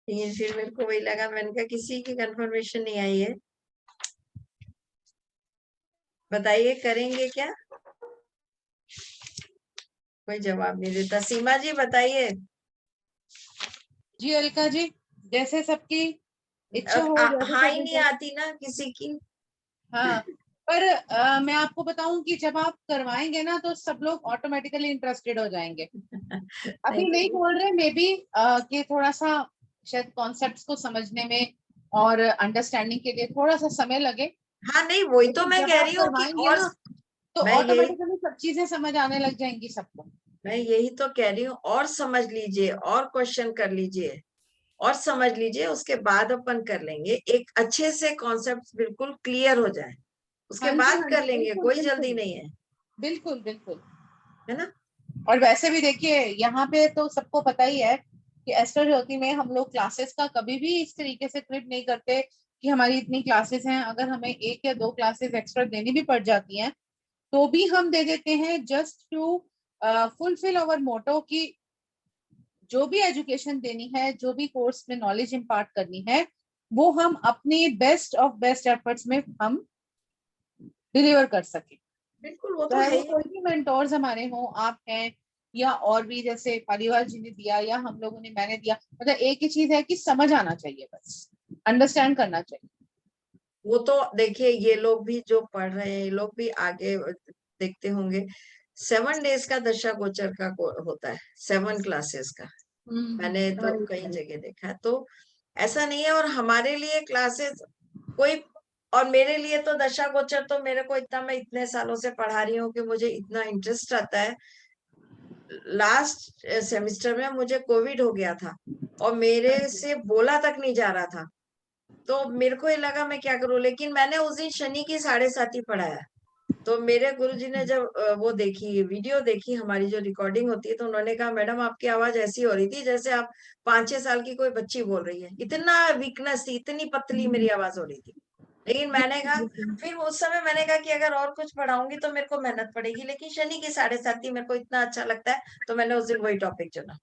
लेकिन फिर मेरे को वही लगा, मैंने कहा किसी की कंफर्मेशन नहीं आई है, बताइए करेंगे क्या? कोई जवाब नहीं देता। सीमा जी बताइए। जी अलका जी, जैसे सबकी इच्छा हो, जैसे हाँ ही सबकी नहीं आती ना किसी की। हाँ, पर मैं आपको बताऊं कि जब आप करवाएंगे ना तो सब लोग ऑटोमेटिकली इंटरेस्टेड हो जाएंगे। अभी नहीं बोल रहे, मे बी कि थोड़ा सा शायद कॉन्सेप्ट्स को समझने में और अंडरस्टैंडिंग के लिए थोड़ा सा समय लगे। हाँ नहीं, वही तो मैं जब कह आप रही हूँ कि करवाएंगे और ना तो मैं यही ऑटोमेटिकली सब चीजें समझ आने लग जाएंगी सबको। मैं यही तो कह रही हूँ, और समझ लीजिए और क्वेश्चन कर लीजिए और समझ लीजिए, उसके बाद अपन कर लेंगे, एक अच्छे से कॉन्सेप्ट बिल्कुल क्लियर हो जाए, उसके हाँ जी, बाद हाँ कर जी, लेंगे, बिल्कुल कोई बिल्कुल जल्दी नहीं है, बिल्कुल बिल्कुल। है ना। और वैसे भी देखिए यहाँ पे तो सबको पता ही है कि एस्ट्रो ज्योति में हम लोग क्लासेस का कभी भी इस तरीके से ट्रीट नहीं करते कि हमारी इतनी क्लासेस हैं, अगर हमें 1 या 2 क्लासेस एक्स्ट्रा देनी भी पड़ जाती हैं तो भी हम दे देते हैं, just to fulfil our motto कि जो भी एजुकेशन देनी है, जो भी कोर्स में नॉलेज इम्पार्ट करनी है, वो हम अपनी बेस्ट ऑफ बेस्ट एफर्ट्स में हम डिलीवर कर सके। बिल्कुल, वो तो चाहे है वो ही। कोई भी मेंटोर्स हमारे हों, आप हैं या और भी, जैसे परिवार जी ने दिया या हम लोगों ने, मैंने दिया, मतलब एक ही चीज है कि समझ आना चाहिए, बस अंडरस्टैंड करना चाहिए। वो तो देखिए, ये लोग भी जो पढ़ रहे हैं, ये लोग भी आगे देखते होंगे, 7 डेज का दशा गोचर का होता है, 7 क्लासेस का, मैंने तो कई जगह देखा है। तो ऐसा नहीं है, और हमारे लिए क्लासेस कोई, और मेरे लिए तो दशा गोचर तो मेरे को इतना, मैं इतने सालों से पढ़ा रही हूँ कि मुझे इतना इंटरेस्ट आता है। लास्ट सेमेस्टर में मुझे कोविड हो गया था और मेरे से बोला तक नहीं जा रहा था, तो मेरे को ये लगा मैं क्या करूं, लेकिन मैंने उस दिन शनि की 7:30 पढ़ाया। तो मेरे गुरुजी ने जब वो देखी, वीडियो देखी, हमारी जो रिकॉर्डिंग होती है, तो उन्होंने कहा मैडम आपकी आवाज ऐसी हो रही थी जैसे आप 5-6 साल की कोई बच्ची बोल रही है, इतना वीकनेस थी, इतनी पतली मेरी आवाज हो रही थी। लेकिन मैंने कहा, फिर उस समय मैंने कहा कि अगर और कुछ पढ़ाऊंगी तो मेरे को मेहनत पड़ेगी, लेकिन शनि की 7:30 मेरे को इतना अच्छा लगता है, तो मैंने उस दिन वही टॉपिक चुना।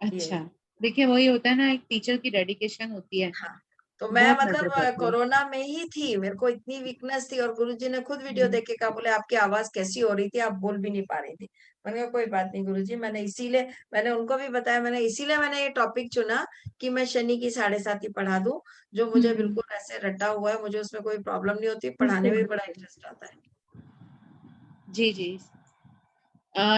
अच्छा, देखिए वही होता है ना, एक टीचर की डेडिकेशन होती है, हाँ, तो मैं बहुत मैटर मतलब करती है। कोरोना में ही थी, मेरे को इतनी वीकनेस थी, और गुरुजी ने खुद वीडियो देख के कहा, बोले आपकी आवाज कैसी हो रही थी, आप बोल भी नहीं पा रही थी। मैंने कहा कोई बात नहीं गुरुजी, मैंने इसीलिए, मैंने उनको भी बताया, मैंने इसीलिए मैंने ये टॉपिक चुना कि मैं शनि की 7:30 पढ़ा दूं, जो मुझे बिल्कुल ऐसे रटा हुआ है, मुझे उसमें कोई प्रॉब्लम नहीं होती, पढ़ाने में भी बड़ा इंटरेस्ट आता है। जी जी।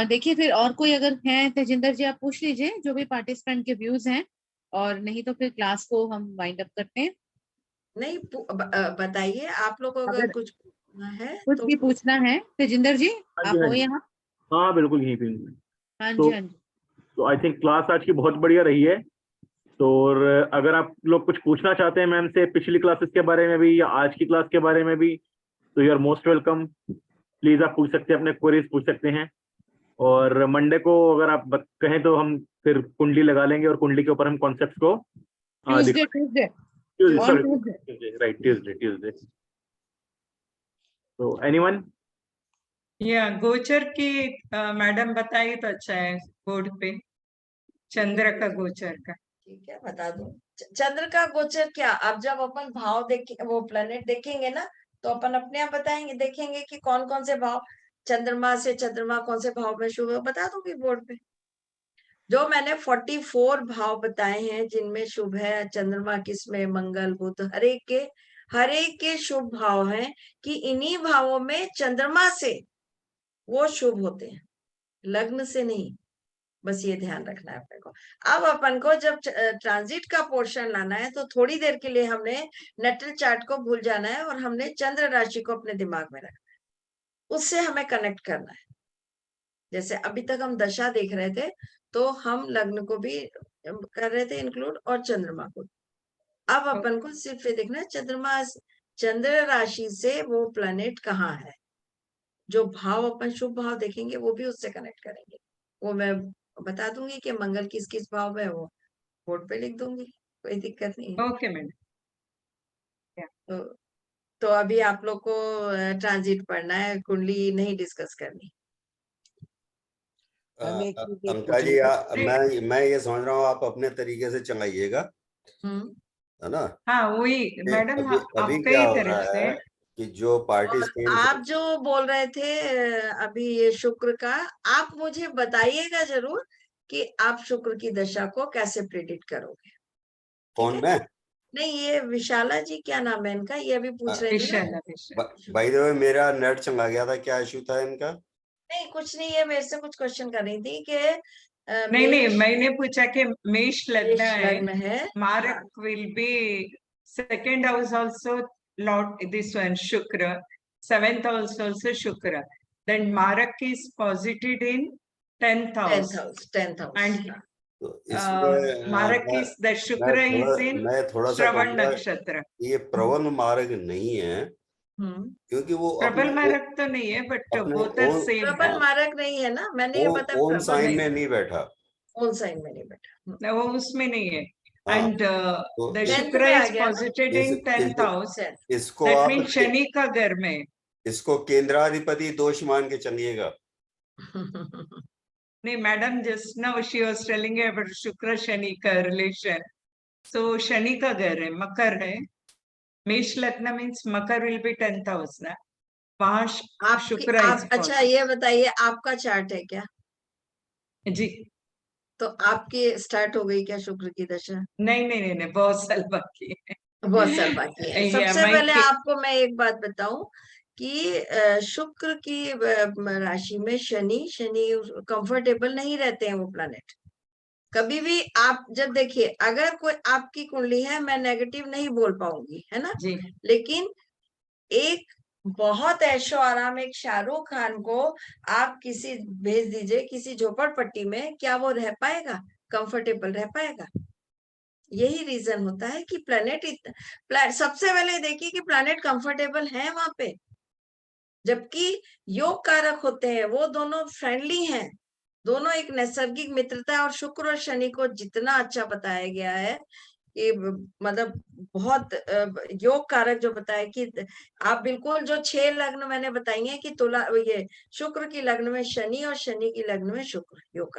देखिए फिर और कोई अगर है, तेजिंदर जी आप पूछ लीजिए जो भी पार्टिसिपेंट के व्यूज हैं, और नहीं तो फिर क्लास को हम वाइंड अप करते हैं। नहीं, बताइए आप लोग को अगर अगर कुछ पूछना है कुछ तो। भी पूछना है, तेजिंदर जी हाँ जी, आप हाँ हो जी, यहाँ? हाँ बिल्कुल यहीं पे हूँ। हाँ तो जी, हाँ जी। तो आई थिंक क्लास आज की बहुत बढ़िया रही है। तो और अगर आप लोग कुछ पूछना चाहते हैं मैम से, पिछली क्लासेस के बारे में भी या आज की क्लास के बारे में भी, तो you are most welcome. Please आप पूछ सकते हैं, अपने क्वेरीज पूछ सकते हैं। और मंडे को अगर आप कहें तो हम फिर कुंडली लगा लेंगे और कुंडली के ऊपर हम कॉन्सेप्ट्स को Tuesday Tuesday on sorry Tuesday. Right, Tuesday. तो एनीवन? या गोचर की मैडम बताइए तो अच्छा है, बोर्ड पे चंद्र का गोचर का। ठीक है, बता दूं। चंद्र का गोचर क्या, अब जब अपन भाव देखें, वो प्लेनेट देखेंगे ना, तो अपन अपने आप बताएंगे, देखेंगे कि कौन कौन से भाव, चंद्रमा से चंद्रमा कौन से भाव में शुभ है, बता दूंगी बोर्ड पे। जो मैंने 44 भाव बताए हैं जिनमें शुभ है, चंद्रमा किसमें, मंगल बुध, हर एक के शुभ भाव हैं, कि इन्हीं भावों में चंद्रमा से वो शुभ होते हैं, लग्न से नहीं। बस ये ध्यान रखना है अपने को। अब अपन को जब ट्रांजिट का पोर्शन लाना है तो थोड़ी देर के लिए हमने नेटल चार्ट को भूल जाना है और हमने चंद्र राशि को अपने दिमाग में रखना है, उससे हमें कनेक्ट करना है। जैसे अभी तक हम दशा देख रहे थे तो हम लग्न को भी कर रहे थे इंक्लूड और चंद्रमा को। अब अपन को सिर्फ ये देखना है चंद्रमा, चंद्र राशि से वो प्लैनेट कहाँ है, जो भाव अपन शुभ भाव देखेंगे वो भी उससे कनेक्ट करेंगे। वो मैं बता दूंगी कि मंगल किस किस भाव में, वो बोर्ड पे लिख दूंगी, कोई दिक्कत नहीं है। Okay, madam. तो अभी आप लोग को ट्रांजिट पढ़ना है, कुंडली नहीं डिस्कस करनी। अंका जी मैं ये समझ रहा हूँ आप अपने तरीके से चलाइएगा, है ना? हाँ वही मैडम, अभी आपके क्या ही हो तरफ रहा से। है कि जो और पार्टिसिपेंट आप जो बोल रहे थे अभी ये शुक्र का, आप मुझे बताइएगा जरूर कि आप शुक्र की दशा को कैसे प्रेडिक्ट करोगे। कौन ठीक में? है? नहीं, ये विशाला जी, क्या नाम है इनका, ये अभी पूछ रहे थे ना। विशाला। बाय द वे मेरा नेट चला गया था, क्या इशू था इनका? नहीं कुछ नहीं है, मेरे से कुछ क्वेश्चन कर रही थी कि नहीं नहीं, मैंने पूछा कि मेष लग्न है, लग्न है, मारक will be second house also Lord this one शुक्र, सेवेंथ हाउस आल्सो शुक्र, then marak is posited in 10th house, 10th house and तो इसमें मारक is the shukra is in मैं थोड़ा सा श्रवण कहूंगा, नक्षत्र। ये प्रबल मार्ग नहीं है, क्योंकि वो प्रबल मारक तो नहीं है, बट अपने बोथ आर सेम। प्रबल मारक नहीं है ना, मैंने ये पता ओन प्रबल साइन नहीं, में नहीं बैठा, ओन साइन में नहीं बैठा। वो उसमें नहीं है। हाँ, एंड तो द tenth शुक्र में आ इज गया ना? पॉजिटेड इन 10th हाउस, इसको दैट आप मीन शनि का घर में। इसको केंद्राधिपति दोष मान के चलिएगा। नहीं madam, just now she was telling about शुक्र शनि का रिलेशन, सो शनि का घर है, मकर है, मेष लग्न means Makar will be 10th house ना, वहां शुक्र इज। अच्छा ये बताइए, आपका चार्ट है क्या? जी तो आपकी स्टार्ट हो गई क्या शुक्र की दशा? नहीं नहीं नहीं, नहीं बहुत साल बाकी है। बहुत साल बाकी है। सबसे पहले आपको मैं एक बात बताऊं कि शुक्र की राशि में शनि कंफर्टेबल नहीं रहते हैं वो प्लैनेट कभी भी। आप जब देखिए, अगर कोई आपकी कुंडली है, मैं नेगेटिव नहीं बोल पाऊंगी, है ना जी। लेकिन एक बहुत ऐशो आराम एक शाहरुख खान को आप किसी भेज दीजिए किसी झोपड़पट्टी में, क्या वो रह पाएगा, कंफर्टेबल रह पाएगा? यही रीजन होता है कि सबसे पहले देखिए कि प्लैनेट कंफर्टेबल है वहां पे, जबकि योग कारक होते हैं वो दोनों फ्रेंडली हैं, दोनों एक नैसर्गिक मित्रता। और शुक्र और शनि को जितना अच्छा बताया गया है कि मतलब बहुत योग कारक जो बताया कि आप बिल्कुल जो 6 लग्न मैंने बताई हैं कि तुला, ये शुक्र की लग्न में शनि और शनि की लग्न में शुक्र योग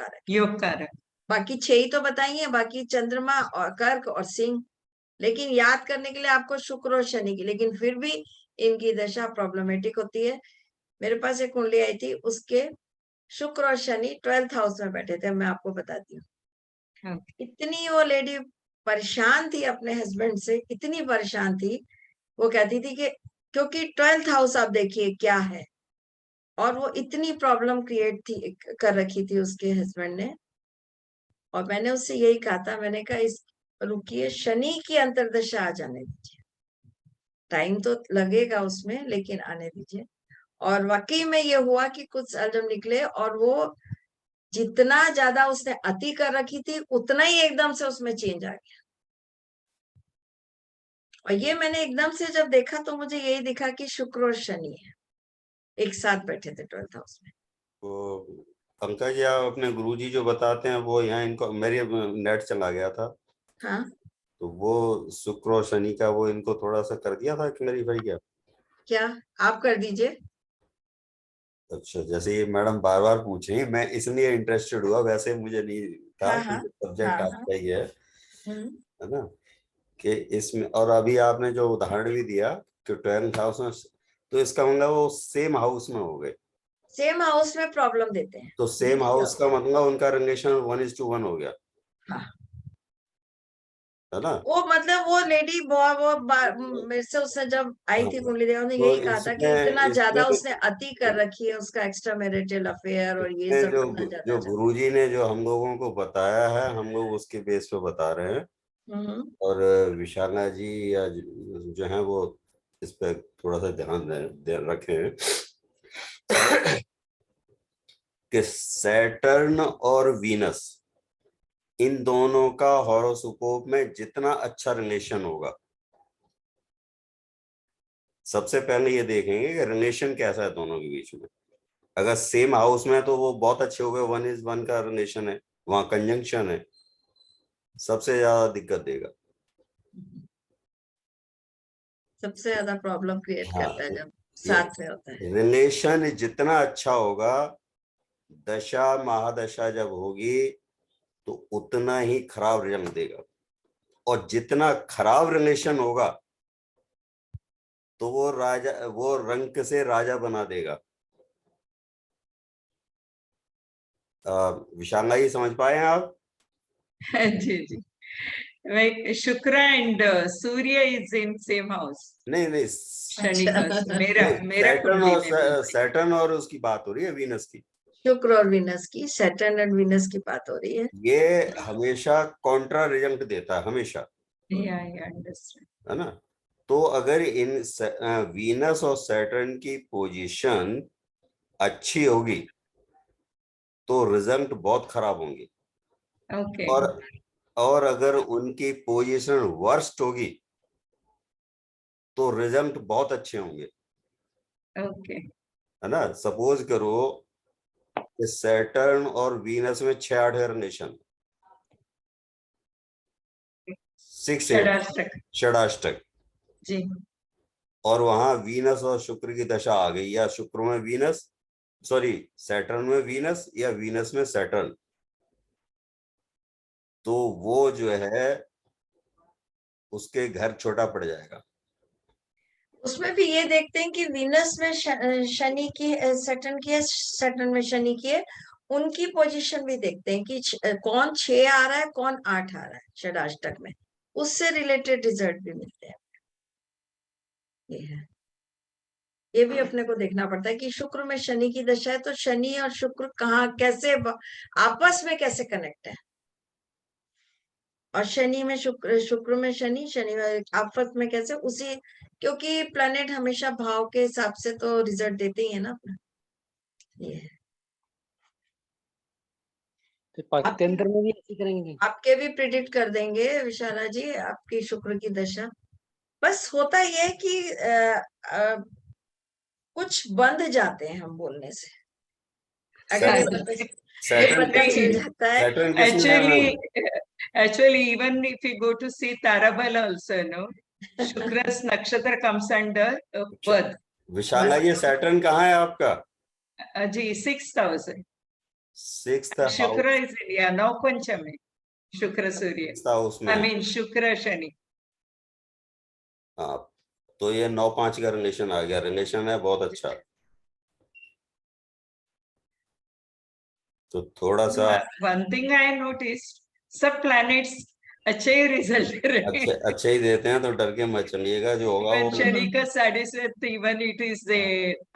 कारक, बाकी 6 ही तो बताई हैं, बाकी चंद्रमा और कर्क और सिंह। लेकिन याद करने के लिए आपको शुक्र और शनि की, लेकिन फिर भी इनकी दशा प्रॉब्लमेटिक होती है। मेरे पास एक कुंडली आई थी, उसके शुक्र और शनि 12th हाउस में बैठे थे, मैं आपको बताती हूँ। इतनी वो लेडी परेशान थी अपने हस्बैंड से, इतनी परेशान थी, वो कहती थी कि क्योंकि 12th हाउस आप देखिए क्या है, और वो इतनी प्रॉब्लम क्रिएट थी कर रखी थी उसके हस्बैंड ने। और मैंने उससे यही कहा था, मैंने कहा इस रुकिए, शनि की अंतर्दशा आ जाने दीजिए, टाइम तो लगेगा उसमें लेकिन आने दीजिए। और वाकई में ये हुआ कि कुछ साल जब निकले और वो जितना ज्यादा उसने अति कर रखी थी उतना ही एकदम से उसमें चेंज आ गया। और ये मैंने एकदम से जब देखा तो मुझे यही दिखा कि शुक्र और शनि है एक साथ बैठे थे 12th हाउस में। तो पंकज जी, आप अपने गुरुजी जो बताते हैं वो यहाँ इनको, मेरे नेट चला गया था, हाँ तो वो शुक्र और शनि का वो इनको थोड़ा सा कर दिया था क्लैरिफाई क्या आप कर दीजिए। अच्छा, जैसे ये मैडम बार बार पूछे, मैं इसलिए इंटरेस्टेड हुआ, वैसे मुझे नहीं था हाँ, कि सब्जेक्ट हाँ, आपका ही है ना, कि इसमें। और अभी आपने जो उदाहरण भी दिया कि 12th हाउस में, तो इसका मतलब वो सेम हाउस में हो गए, सेम हाउस में प्रॉब्लम देते हैं। तो सेम हाउस का मतलब उनका रिलेशन 1:1 हो गया। हाँ है ना। वो मतलब वो लेडी मेरे से उसने जब आई थी हाँ, कुंडली देवी ने तो यही कहा था कि इतना इसमें ज्यादा इसमें उसने अति कर रखी है, उसका एक्स्ट्रा मैरिटल अफेयर और ये इसमें सब इतना जो ज्यादा गुरुजी ने जो हम लोगों को बताया है, हम लोग उसके बेस पे बता रहे हैं। और विशाखा जी या जो है वो इस पे थोड़ा सा ध्यान रखें कि सैटर्न और वीनस, इन दोनों का हॉरोस्कोप में जितना अच्छा रिलेशन होगा, सबसे पहले ये देखेंगे कि रिलेशन कैसा है दोनों के बीच में। अगर सेम हाउस में है तो वो बहुत अच्छे हो गए, 1:1 का रिलेशन है, वहां कंजंक्शन है, सबसे ज्यादा दिक्कत देगा। सबसे ज्यादा प्रॉब्लम क्रिएट हाँ, करता है जब साथ में होता है। रिलेशन जितना अच्छा होगा, दशा महादशा जब होगी तो उतना ही खराब रिजल्ट देगा। और जितना खराब रिलेशन होगा तो वो रंक से राजा बना देगा। विशाला जी समझ पाए हैं आप? जी जी, like Shukra and Surya is in same house. नहीं शनि का मेरा कुंडली में भी। सैटर्न और उसकी बात हो रही है, वीनस की। शुक्र और वीनस की, सैटर्न एंड वीनस की बात हो रही है। ये हमेशा कॉन्ट्रा रिजल्ट देता है, हमेशा, Yeah, understand. है ना। तो अगर इन वीनस और सैटर्न की पोजीशन अच्छी होगी तो रिजल्ट बहुत खराब होंगे। Okay. और अगर उनकी पोजीशन वर्स्ट होगी तो रिजल्ट बहुत अच्छे होंगे, Okay. है ना। सपोज करो कि सैटर्न और वीनस में 6-8 रिलेशन, 6-8 षडाष्टक जी। और वहां वीनस और शुक्र की दशा आ गई, या शुक्र में वीनस, सॉरी सैटर्न में वीनस या वीनस में सैटर्न, तो वो जो है उसके घर छोटा पड़ जाएगा। उसमें भी ये देखते हैं कि वीनस में शनि की, सैटर्न की है, सैटर्न में शनि की है, उनकी पोजीशन भी देखते हैं कि कौन 6 आ रहा है, कौन 8 आ रहा है षडाष्टक में, उससे रिलेटेड रिजल्ट भी मिलते हैं। ये है, ये भी अपने को देखना पड़ता है कि शुक्र में शनि की दशा है तो शनि और शुक्र कहाँ कैसे आपस में कैसे कनेक्ट है, और शनि में शुक्र, शुक्र में शनि, शनि में आपस में कैसे, उसी, क्योंकि प्लैनेट हमेशा भाव के हिसाब से तो रिजल्ट देते ही है ना अपना। ये है, तो पाठ्यंत्र में भी ऐसे करेंगे? आपके भी प्रिडिक्ट कर देंगे विशाला जी, आपकी शुक्र की दशा। बस होता ये है कि कुछ बंध जाते हैं हम बोलने से, अगर ये पता चल जाता है। Actually, even if you go to see Tarabal also, no, Shukra's nakshatra comes under Vad. विशाला ये सैटर्न कहाँ है आपका? जी 6,000. 6th Shukra house, is in, yeah, Nau Panchami. Shukra Surya. 6th house में I है। mean Shukra Shani. हाँ, तो ये 9-5 का रिलेशन आ गया, रिलेशन है बहुत अच्छा। तो थोड़ा सा One thing I noticed, सब planets अच्छे रिजल्ट दे रहे हैं। अच्छे ही देते हैं, तो डर के मत चलिएगा, जो होगा वो। शनि का 7.5, even it is the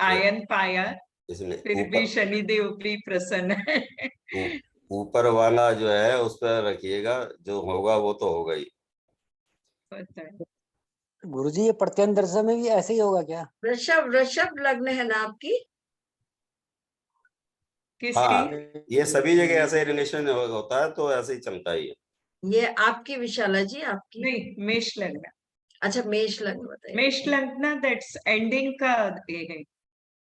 iron fire, इसमें फिर भी शनि देव भी प्रसन्न है। ऊपर वाला जो है उस पर रखिएगा, जो होगा वो तो होगा ही। गुरुजी ये प्रत्यंतर दशा में भी ऐसे ही होगा क्या? वृषभ लग्न है ना आपकी? हाँ, ये सभी जगह ऐसे रिलेशन होता है, तो ऐसे ही चलता ही है। ये आपकी विशाला जी, आपकी? नहीं, मेष लग्न। अच्छा, मेष लग्न बताइए। मेष लग्न दैट्स एंडिंग का ये है,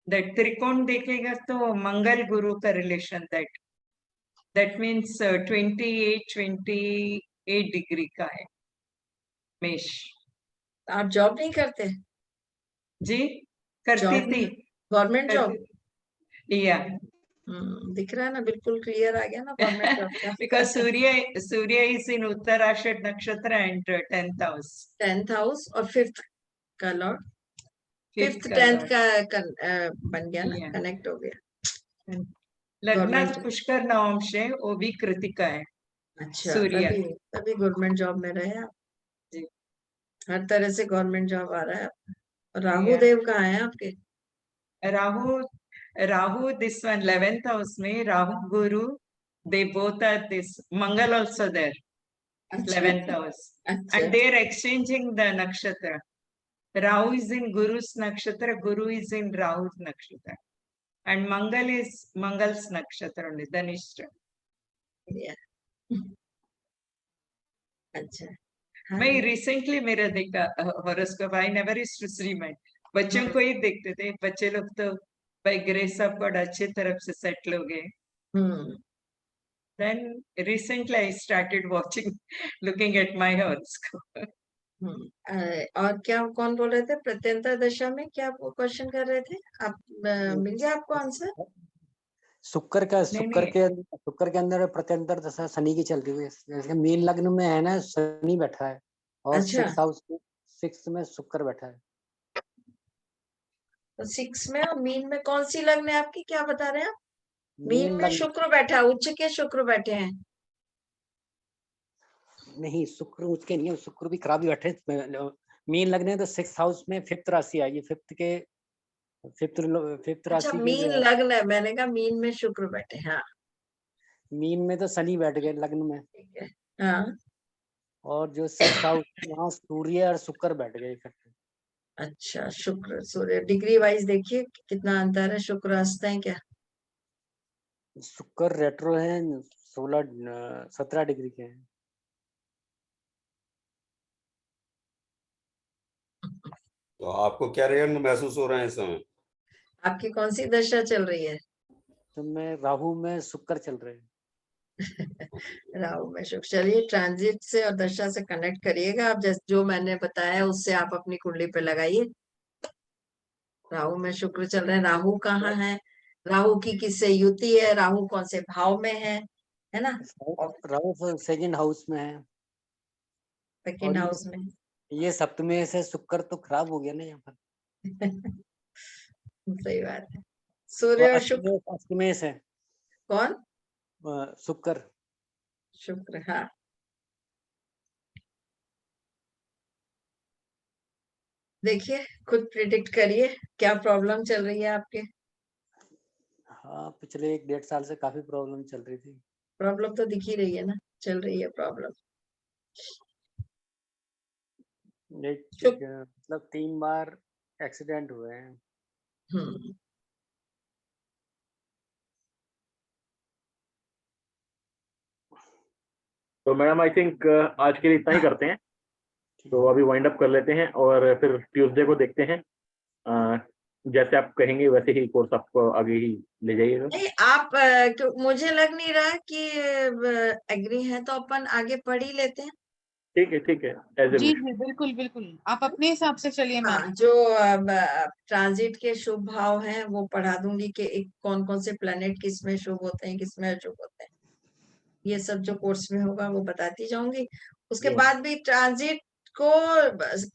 दैट त्रिकोण देखेगा तो मंगल गुरु का रिलेशन, दैट मीन्स 28 डिग्री का है मेष। आप जॉब नहीं करते? जी करती थी, गवर्नमेंट जॉब? या दिख रहा है ना, बिल्कुल क्लियर आ गया ना गवर्नमेंट जॉब का। बिकॉज सूर्य इज इन उत्तराषाढ़ नक्षत्र and 10th house। 10th house और 5th का लॉर्ड, 5th 10th का बन गया ना, कनेक्ट हो गया। लग्नात पुष्कर नवंश है, वो भी कृतिका है। अच्छा, सूर्य तभी गवर्नमेंट जॉब में रहे आप। हर तरह से गवर्नमेंट जॉब आ रहा है। राहु Yeah. देव कहाँ है आपके? Rahu, this one 11th house में Rahu Guru, they both are this. Mangal also there, अच्छा 11th house. अच्छा And they are exchanging the nakshatra. Rahu is in Guru's nakshatra, Guru is in Rahu's nakshatra. And Mangal is Mangal's nakshatra only, Dhanishta. Yeah. अच्छा हाँ, मैं रिसेंटली मेरा देखा horoscope, I never used to see my बच्चों को ही देखते थे, बच्चे लोग तो बाय ग्रेस ऑफ गॉड अच्छी तरफ से सेटल हो गए। हम्म, Then recently I started watching, looking at my horoscope. और क्या कौन बोल रहे थे? प्रत्यंतर दशा में क्या क्वेश्चन कर रहे थे आप? मिल गया आपको आंसर? शुक्र का नहीं। शुक्र के अंदर प्रत्यंतर दशा शनि की चल रही है। जैसे मीन लग्न में है ना, शनि बैठा है और अच्छा। 6th हाउस में 6 में शुक्र बैठा है। तो 6 में और मीन में कौन सी लग्न है आपकी, क्या बता रहे हैं आप? मीन में लग्न शुक्र बैठा है, उच्च के शुक्र बैठे हैं। नहीं, शुक्र उसके नहीं है, शुक्र भी खराब ही बैठे। मीन लग्न है तो 6th हाउस में 5th राशि आएगी। 5th अच्छा राशि की मीन जो है, लग्न है, मैंने कहा मीन में शुक्र बैठे। हाँ मीन में तो शनि बैठ गए लग्न में, ठीक है। हाँ और जो 6th हाउस वहाँ सूर्य और शुक्र बैठ गए इकट्ठे। अच्छा, शुक्र सूर्य डिग्री वाइज देखिए कितना अंतर है। शुक्र अस्त है क्या? शुक्र रेट्रो है, 17 डिग्री के हैं। तो आपको क्या रंग महसूस हो रहे हैं इस समय? आपकी कौन सी दशा चल रही है? तो मैं राहु में शुक्र चल रहे हैं। राहु में शुक्र। चलिए ट्रांजिट से और दशा से कनेक्ट करिएगा आप, जैसे जो मैंने बताया उससे आप अपनी कुंडली पे लगाइए। राहु में शुक्र चल रहे हैं। राहु कहाँ है? राहु की किससे युति है? राहु कौन से भाव में है ना? राहु 2nd हाउस में है। सेकंड और हाउस में। ये सप्तमी से शुक्र तो खराब हो गया ना यहाँ पर। सही बात है। सूर्य और शुक्र अष्टमेश से कौन? शुक्र। शुक्र हाँ। देखिए खुद प्रिडिक्ट करिए क्या प्रॉब्लम चल रही है आपके। हाँ, पिछले 1-1.5 साल से काफी प्रॉब्लम चल रही थी। प्रॉब्लम तो दिख ही रही है ना, चल रही है प्रॉब्लम। मतलब 3 बार एक्सीडेंट हुए हैं। तो मैडम आई थिंक आज के लिए इतना ही करते हैं, तो अभी वाइंड अप कर लेते हैं और फिर ट्यूसडे को देखते हैं। जैसे आप कहेंगे वैसे ही कोर्स आपको आगे ही ले जाइएगा। नहीं आप मुझे लग नहीं रहा कि एग्री है तो अपन आगे पढ़ ही लेते हैं। ठीक है एज ए जी जी बिल्कुल बिल्कुल, आप अपने हिसाब से चलिए मैम। हाँ, जो ट्रांजिट के शुभ भाव हैं वो पढ़ा दूंगी कि कौन कौन से प्लेनेट किस में शुभ होते हैं किस में अशुभ होते हैं। ये सब जो कोर्स में होगा वो बताती जाऊंगी। उसके बाद भी ट्रांजिट को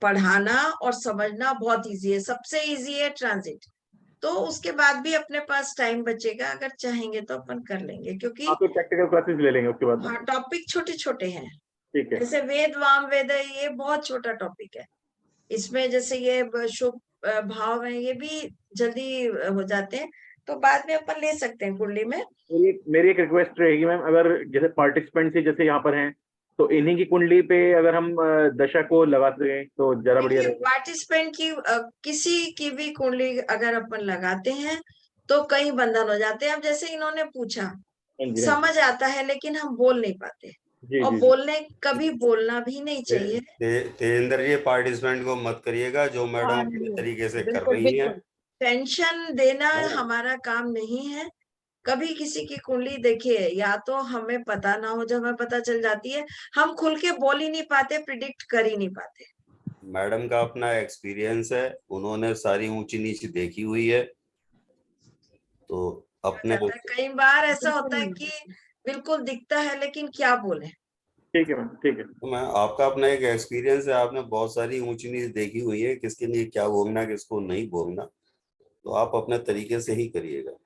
पढ़ाना और समझना बहुत इजी है, सबसे इजी है ट्रांजिट। तो उसके बाद भी अपने पास टाइम बचेगा, अगर चाहेंगे तो अपन कर लेंगे, क्योंकि आप प्रैक्टिकल क्लासेस ले लेंगे उसके बाद। हाँ टॉपिक छोटे छोटे हैं। ठीक है। जैसे वेद वाम वेद है, ये बहुत छोटा टॉपिक है। इसमें जैसे ये शुभ भाव है ये भी जल्दी हो जाते हैं, तो बाद में अपन ले सकते हैं कुंडली में। मेरी एक रिक्वेस्ट रहेगी मैम, अगर जैसे पार्टिसिपेंट्स ही जैसे यहाँ पर हैं तो इन्हीं की कुंडली पे अगर हम दशा को लगा सकें तो जरा बढ़िया रहेगा। पार्टिसिपेंट की किसी की भी कुंडली अगर अपन लगाते हैं तो कई बंधन हो जाते हैं। अब जैसे इन्होंने पूछा, समझ आता है लेकिन हम बोल नहीं पाते, और बोलने कभी बोलना भी नहीं चाहिए। तेजेंद्र जी पार्टिसिपेंट को मत करिएगा, जो मैडम अपने तरीके से कर रही हैं। टेंशन देना हमारा काम नहीं है। कभी किसी की कुंडली देखिए, या तो हमें पता ना हो, जब हमें पता चल जाती है हम खुल के बोल ही नहीं पाते, प्रिडिक्ट कर ही नहीं पाते। मैडम का अपना एक्सपीरियंस है, उन्होंने सारी ऊंची नीची देखी हुई है, तो अपने कई बार ऐसा होता है कि बिल्कुल दिखता है लेकिन क्या बोले। ठीक है मैम, ठीक है। तो मैं आपका अपना एक एक्सपीरियंस है, आपने बहुत सारी ऊंची नीच देखी हुई है, किसके लिए क्या भोगना किसको नहीं भोगना, तो आप अपने तरीके से ही करिएगा।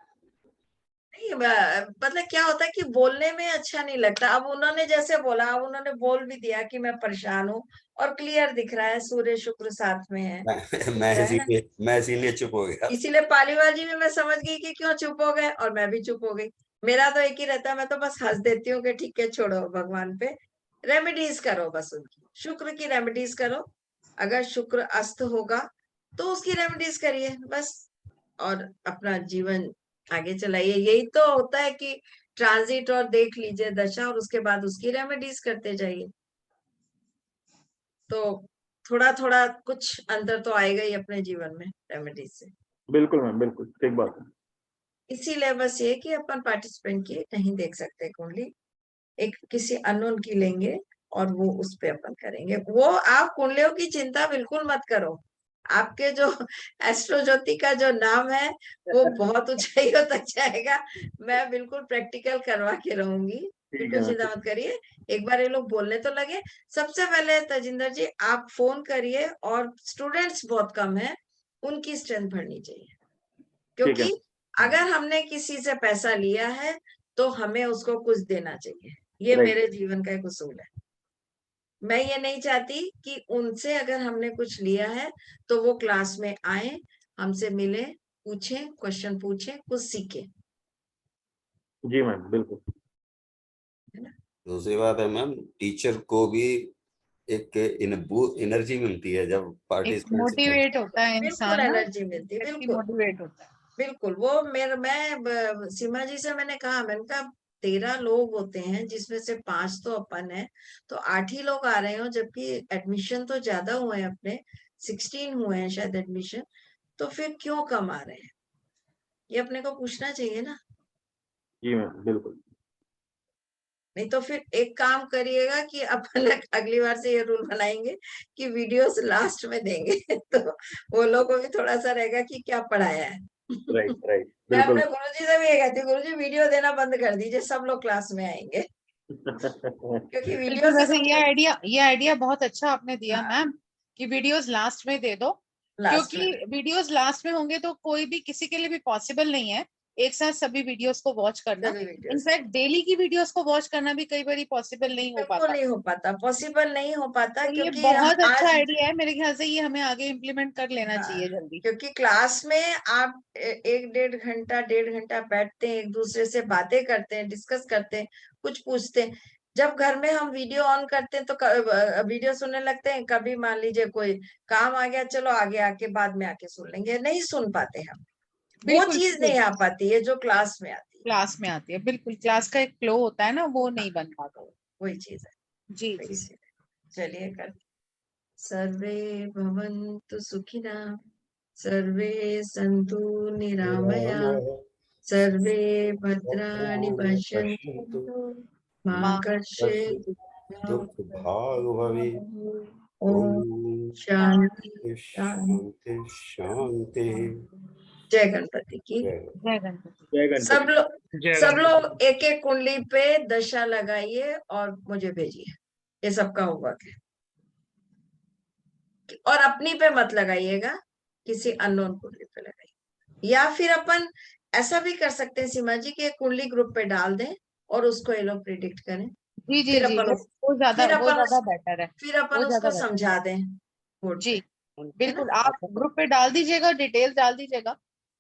नहीं मतलब क्या होता है कि बोलने में अच्छा नहीं लगता। अब उन्होंने जैसे बोला, अब उन्होंने बोल भी दिया कि मैं परेशान हूँ, और क्लियर दिख रहा है सूर्य शुक्र साथ में है, मैं इसीलिए चुप हो गया। इसीलिए पालीबाजी में मैं समझ गई कि क्यों चुप हो गए, और मैं भी चुप हो गई। मेरा तो एक ही रहता है, मैं तो बस हंस देती हूँ कि ठीक है छोड़ो, भगवान पे रेमेडीज करो, बस उनकी शुक्र की रेमेडीज करो। अगर शुक्र अस्त होगा तो उसकी रेमेडीज करिए बस, और अपना जीवन आगे चलाइए। यही तो होता है कि ट्रांजिट और देख लीजिए दशा, और उसके बाद उसकी रेमेडीज करते जाइए। तो थोड़ा थोड़ा कुछ अंतर तो आएगा ही अपने जीवन में रेमेडीज से। बिल्कुल मैम, बिल्कुल ठीक बात है। इसीलिए बस ये कि अपन पार्टिसिपेंट की नहीं देख सकते कुंडली, एक किसी अननोन की लेंगे और वो उस पे अपन करेंगे। वो आप कुंडलियों की चिंता बिल्कुल मत करो, आपके जो एस्ट्रो ज्योति का जो नाम है वो बहुत ऊंचाइयों तक जाएगा। मैं बिल्कुल प्रैक्टिकल करवा के रहूंगी, बिल्कुल चिंता मत करिए। एक बार ये लोग बोलने तो लगे। सबसे पहले तजिंदर जी आप फोन करिए, और स्टूडेंट्स बहुत कम है, उनकी स्ट्रेंथ बढ़नी चाहिए, क्योंकि अगर हमने किसी से पैसा लिया है तो हमें उसको कुछ देना चाहिए। ये Right. मेरे जीवन का एक उसूल है। मैं ये नहीं चाहती कि उनसे अगर हमने कुछ लिया है तो वो क्लास में आए, हमसे मिले, पूछें, क्वेश्चन पूछें, कुछ सीखे। जी मैम, बिल्कुल। दूसरी बात है मैम, टीचर को भी एक एनर्जी मिलती है जब एक पार्टिसिपेंट मोटिवेट होता है बिल्कुल इंसान ना, एनर्जी मिलती है, बिल्कुल मोटिवेट होता है। बिल्कुल। वो मैं सीमा जी से मैंने कहा 13 लोग होते हैं जिसमें से 5 तो अपन है, तो 8 ही लोग आ रहे हो, जबकि एडमिशन तो ज्यादा हुए हैं अपने, 16 हुए हैं शायद एडमिशन, तो फिर क्यों कम आ रहे हैं? ये अपने को पूछना चाहिए ना। जी मैम, बिल्कुल। नहीं तो फिर एक काम करिएगा कि अपन अगली बार से ये रूल बनाएंगे कि वीडियोस लास्ट में देंगे तो वो लोगों को भी थोड़ा सा रहेगा कि क्या पढ़ाया है। राइट, राइट, मैं बिल्कुल। अपने गुरुजी से भी ये कहती हूँ, गुरुजी वीडियो देना बंद कर दीजिए, सब लोग क्लास में आएंगे, क्योंकि वीडियो बिल्कुल, से वैसे सब ये आइडिया बहुत अच्छा आपने दिया हाँ। मैम, कि वीडियोस लास्ट में दे दो, लास्ट क्योंकि में वीडियोस लास्ट में होंगे तो कोई भी किसी के लिए भी पॉसिबल नहीं है एक साथ सभी वीडियोस को वॉच करना। सभी वीडियोस इनफैक्ट डेली की वीडियोस को वॉच करना भी कई बार पॉसिबल नहीं हो बिल्कुल पाता। नहीं हो पाता, पॉसिबल नहीं हो पाता, तो ये क्योंकि बहुत अच्छा आज आइडिया है, मेरे ख्याल से ये हमें आगे इम्प्लीमेंट कर लेना हाँ, चाहिए जल्दी। क्योंकि क्लास में आप 1-1.5 घंटा बैठते हैं, एक दूसरे से बातें करते हैं, डिस्कस करते हैं, कुछ पूछते हैं। जब घर में हम वीडियो ऑन करते हैं तो वीडियो सुनने लगते हैं, कभी मान लीजिए कोई काम आ गया, चलो आगे आके बाद में आके सुन लेंगे, नहीं सुन पाते हम। वो बिल्कुल चीज नहीं आ पाती है जो क्लास में आती है, क्लास में आती है, बिल्कुल क्लास का एक फ्लो होता है ना, वो नहीं बन पाता। वही चीज है। जी वही जी। चीज है। चलिए कर, सर्वे भवन्तु सुखिनः, सर्वे सन्तु निरामया, सर्वे भद्राणि पश्यन्तु मा माँ कश्चित् दुख भाग भवे। ओम ओम शांति शांति शांति। जय गणपति की। जय गणपति। जय गणपति। सब लोग एक एक कुंडली पे दशा लगाइए और मुझे भेजिए, ये सबका होमवर्क है। और अपनी पे मत लगाइएगा, किसी अननोन कुंडली पे लगाइए। या फिर अपन ऐसा भी कर सकते हैं सीमा जी के कुंडली ग्रुप पे डाल दें और उसको ये लोग प्रिडिक्ट करें, जी जी फिर जी, अपन वो ज्यादा बेटर है। फिर अपन वो ज्यादा उसको बेटर समझा दें बोर्ड जी, पे, है ना? बिल्कुल। आप ग्रुप पे डाल दीजिएगा, डिटेल्स डाल दीजिएगा,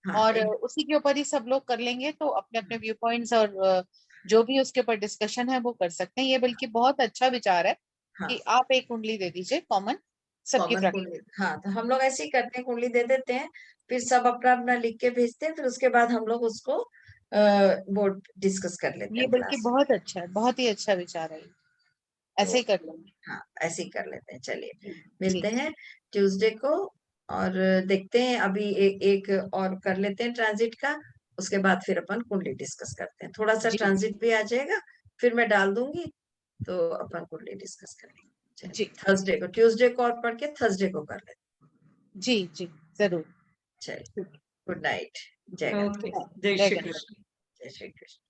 हाँ और एक उसी के ऊपर ही सब लोग कर लेंगे, तो अपने अपने व्यू पॉइंट्स और जो भी उसके ऊपर डिस्कशन है वो कर सकते हैं। ये बल्कि बहुत अच्छा विचार है हाँ कि आप एक कुंडली दे दीजिए कॉमन, सबकी कॉमन कुंडली। हाँ तो हम लोग ऐसे ही करते हैं, कुंडली दे देते हैं, फिर सब अपना अपना लिख के भेजते हैं, फिर उसके बाद हम लोग उसको बोर्ड डिस्कस कर लेते ये हैं बल्कि क्लास। बहुत अच्छा है, बहुत ही अच्छा विचार है, ऐसे तो ही कर लेंगे। हाँ ऐसे ही कर लेते हैं। चलिए जी मिलते हैं ट्यूसडे को, और देखते हैं अभी एक और कर लेते हैं ट्रांजिट का, उसके बाद फिर अपन कुंडली डिस्कस करते हैं। थोड़ा सा जी ट्रांजिट भी आ जाएगा, फिर मैं डाल दूंगी, तो अपन कुंडली डिस्कस करेंगे। जी चलिए थर्सडे को, ट्यूसडे को और पढ़ के थर्सडे को कर लेते जी जी, जरूर। हैं। चलिए गुड नाइट, जय Okay, गणपति, Jai जय Shri गणपति। Krishna. जय श्री कृष्ण।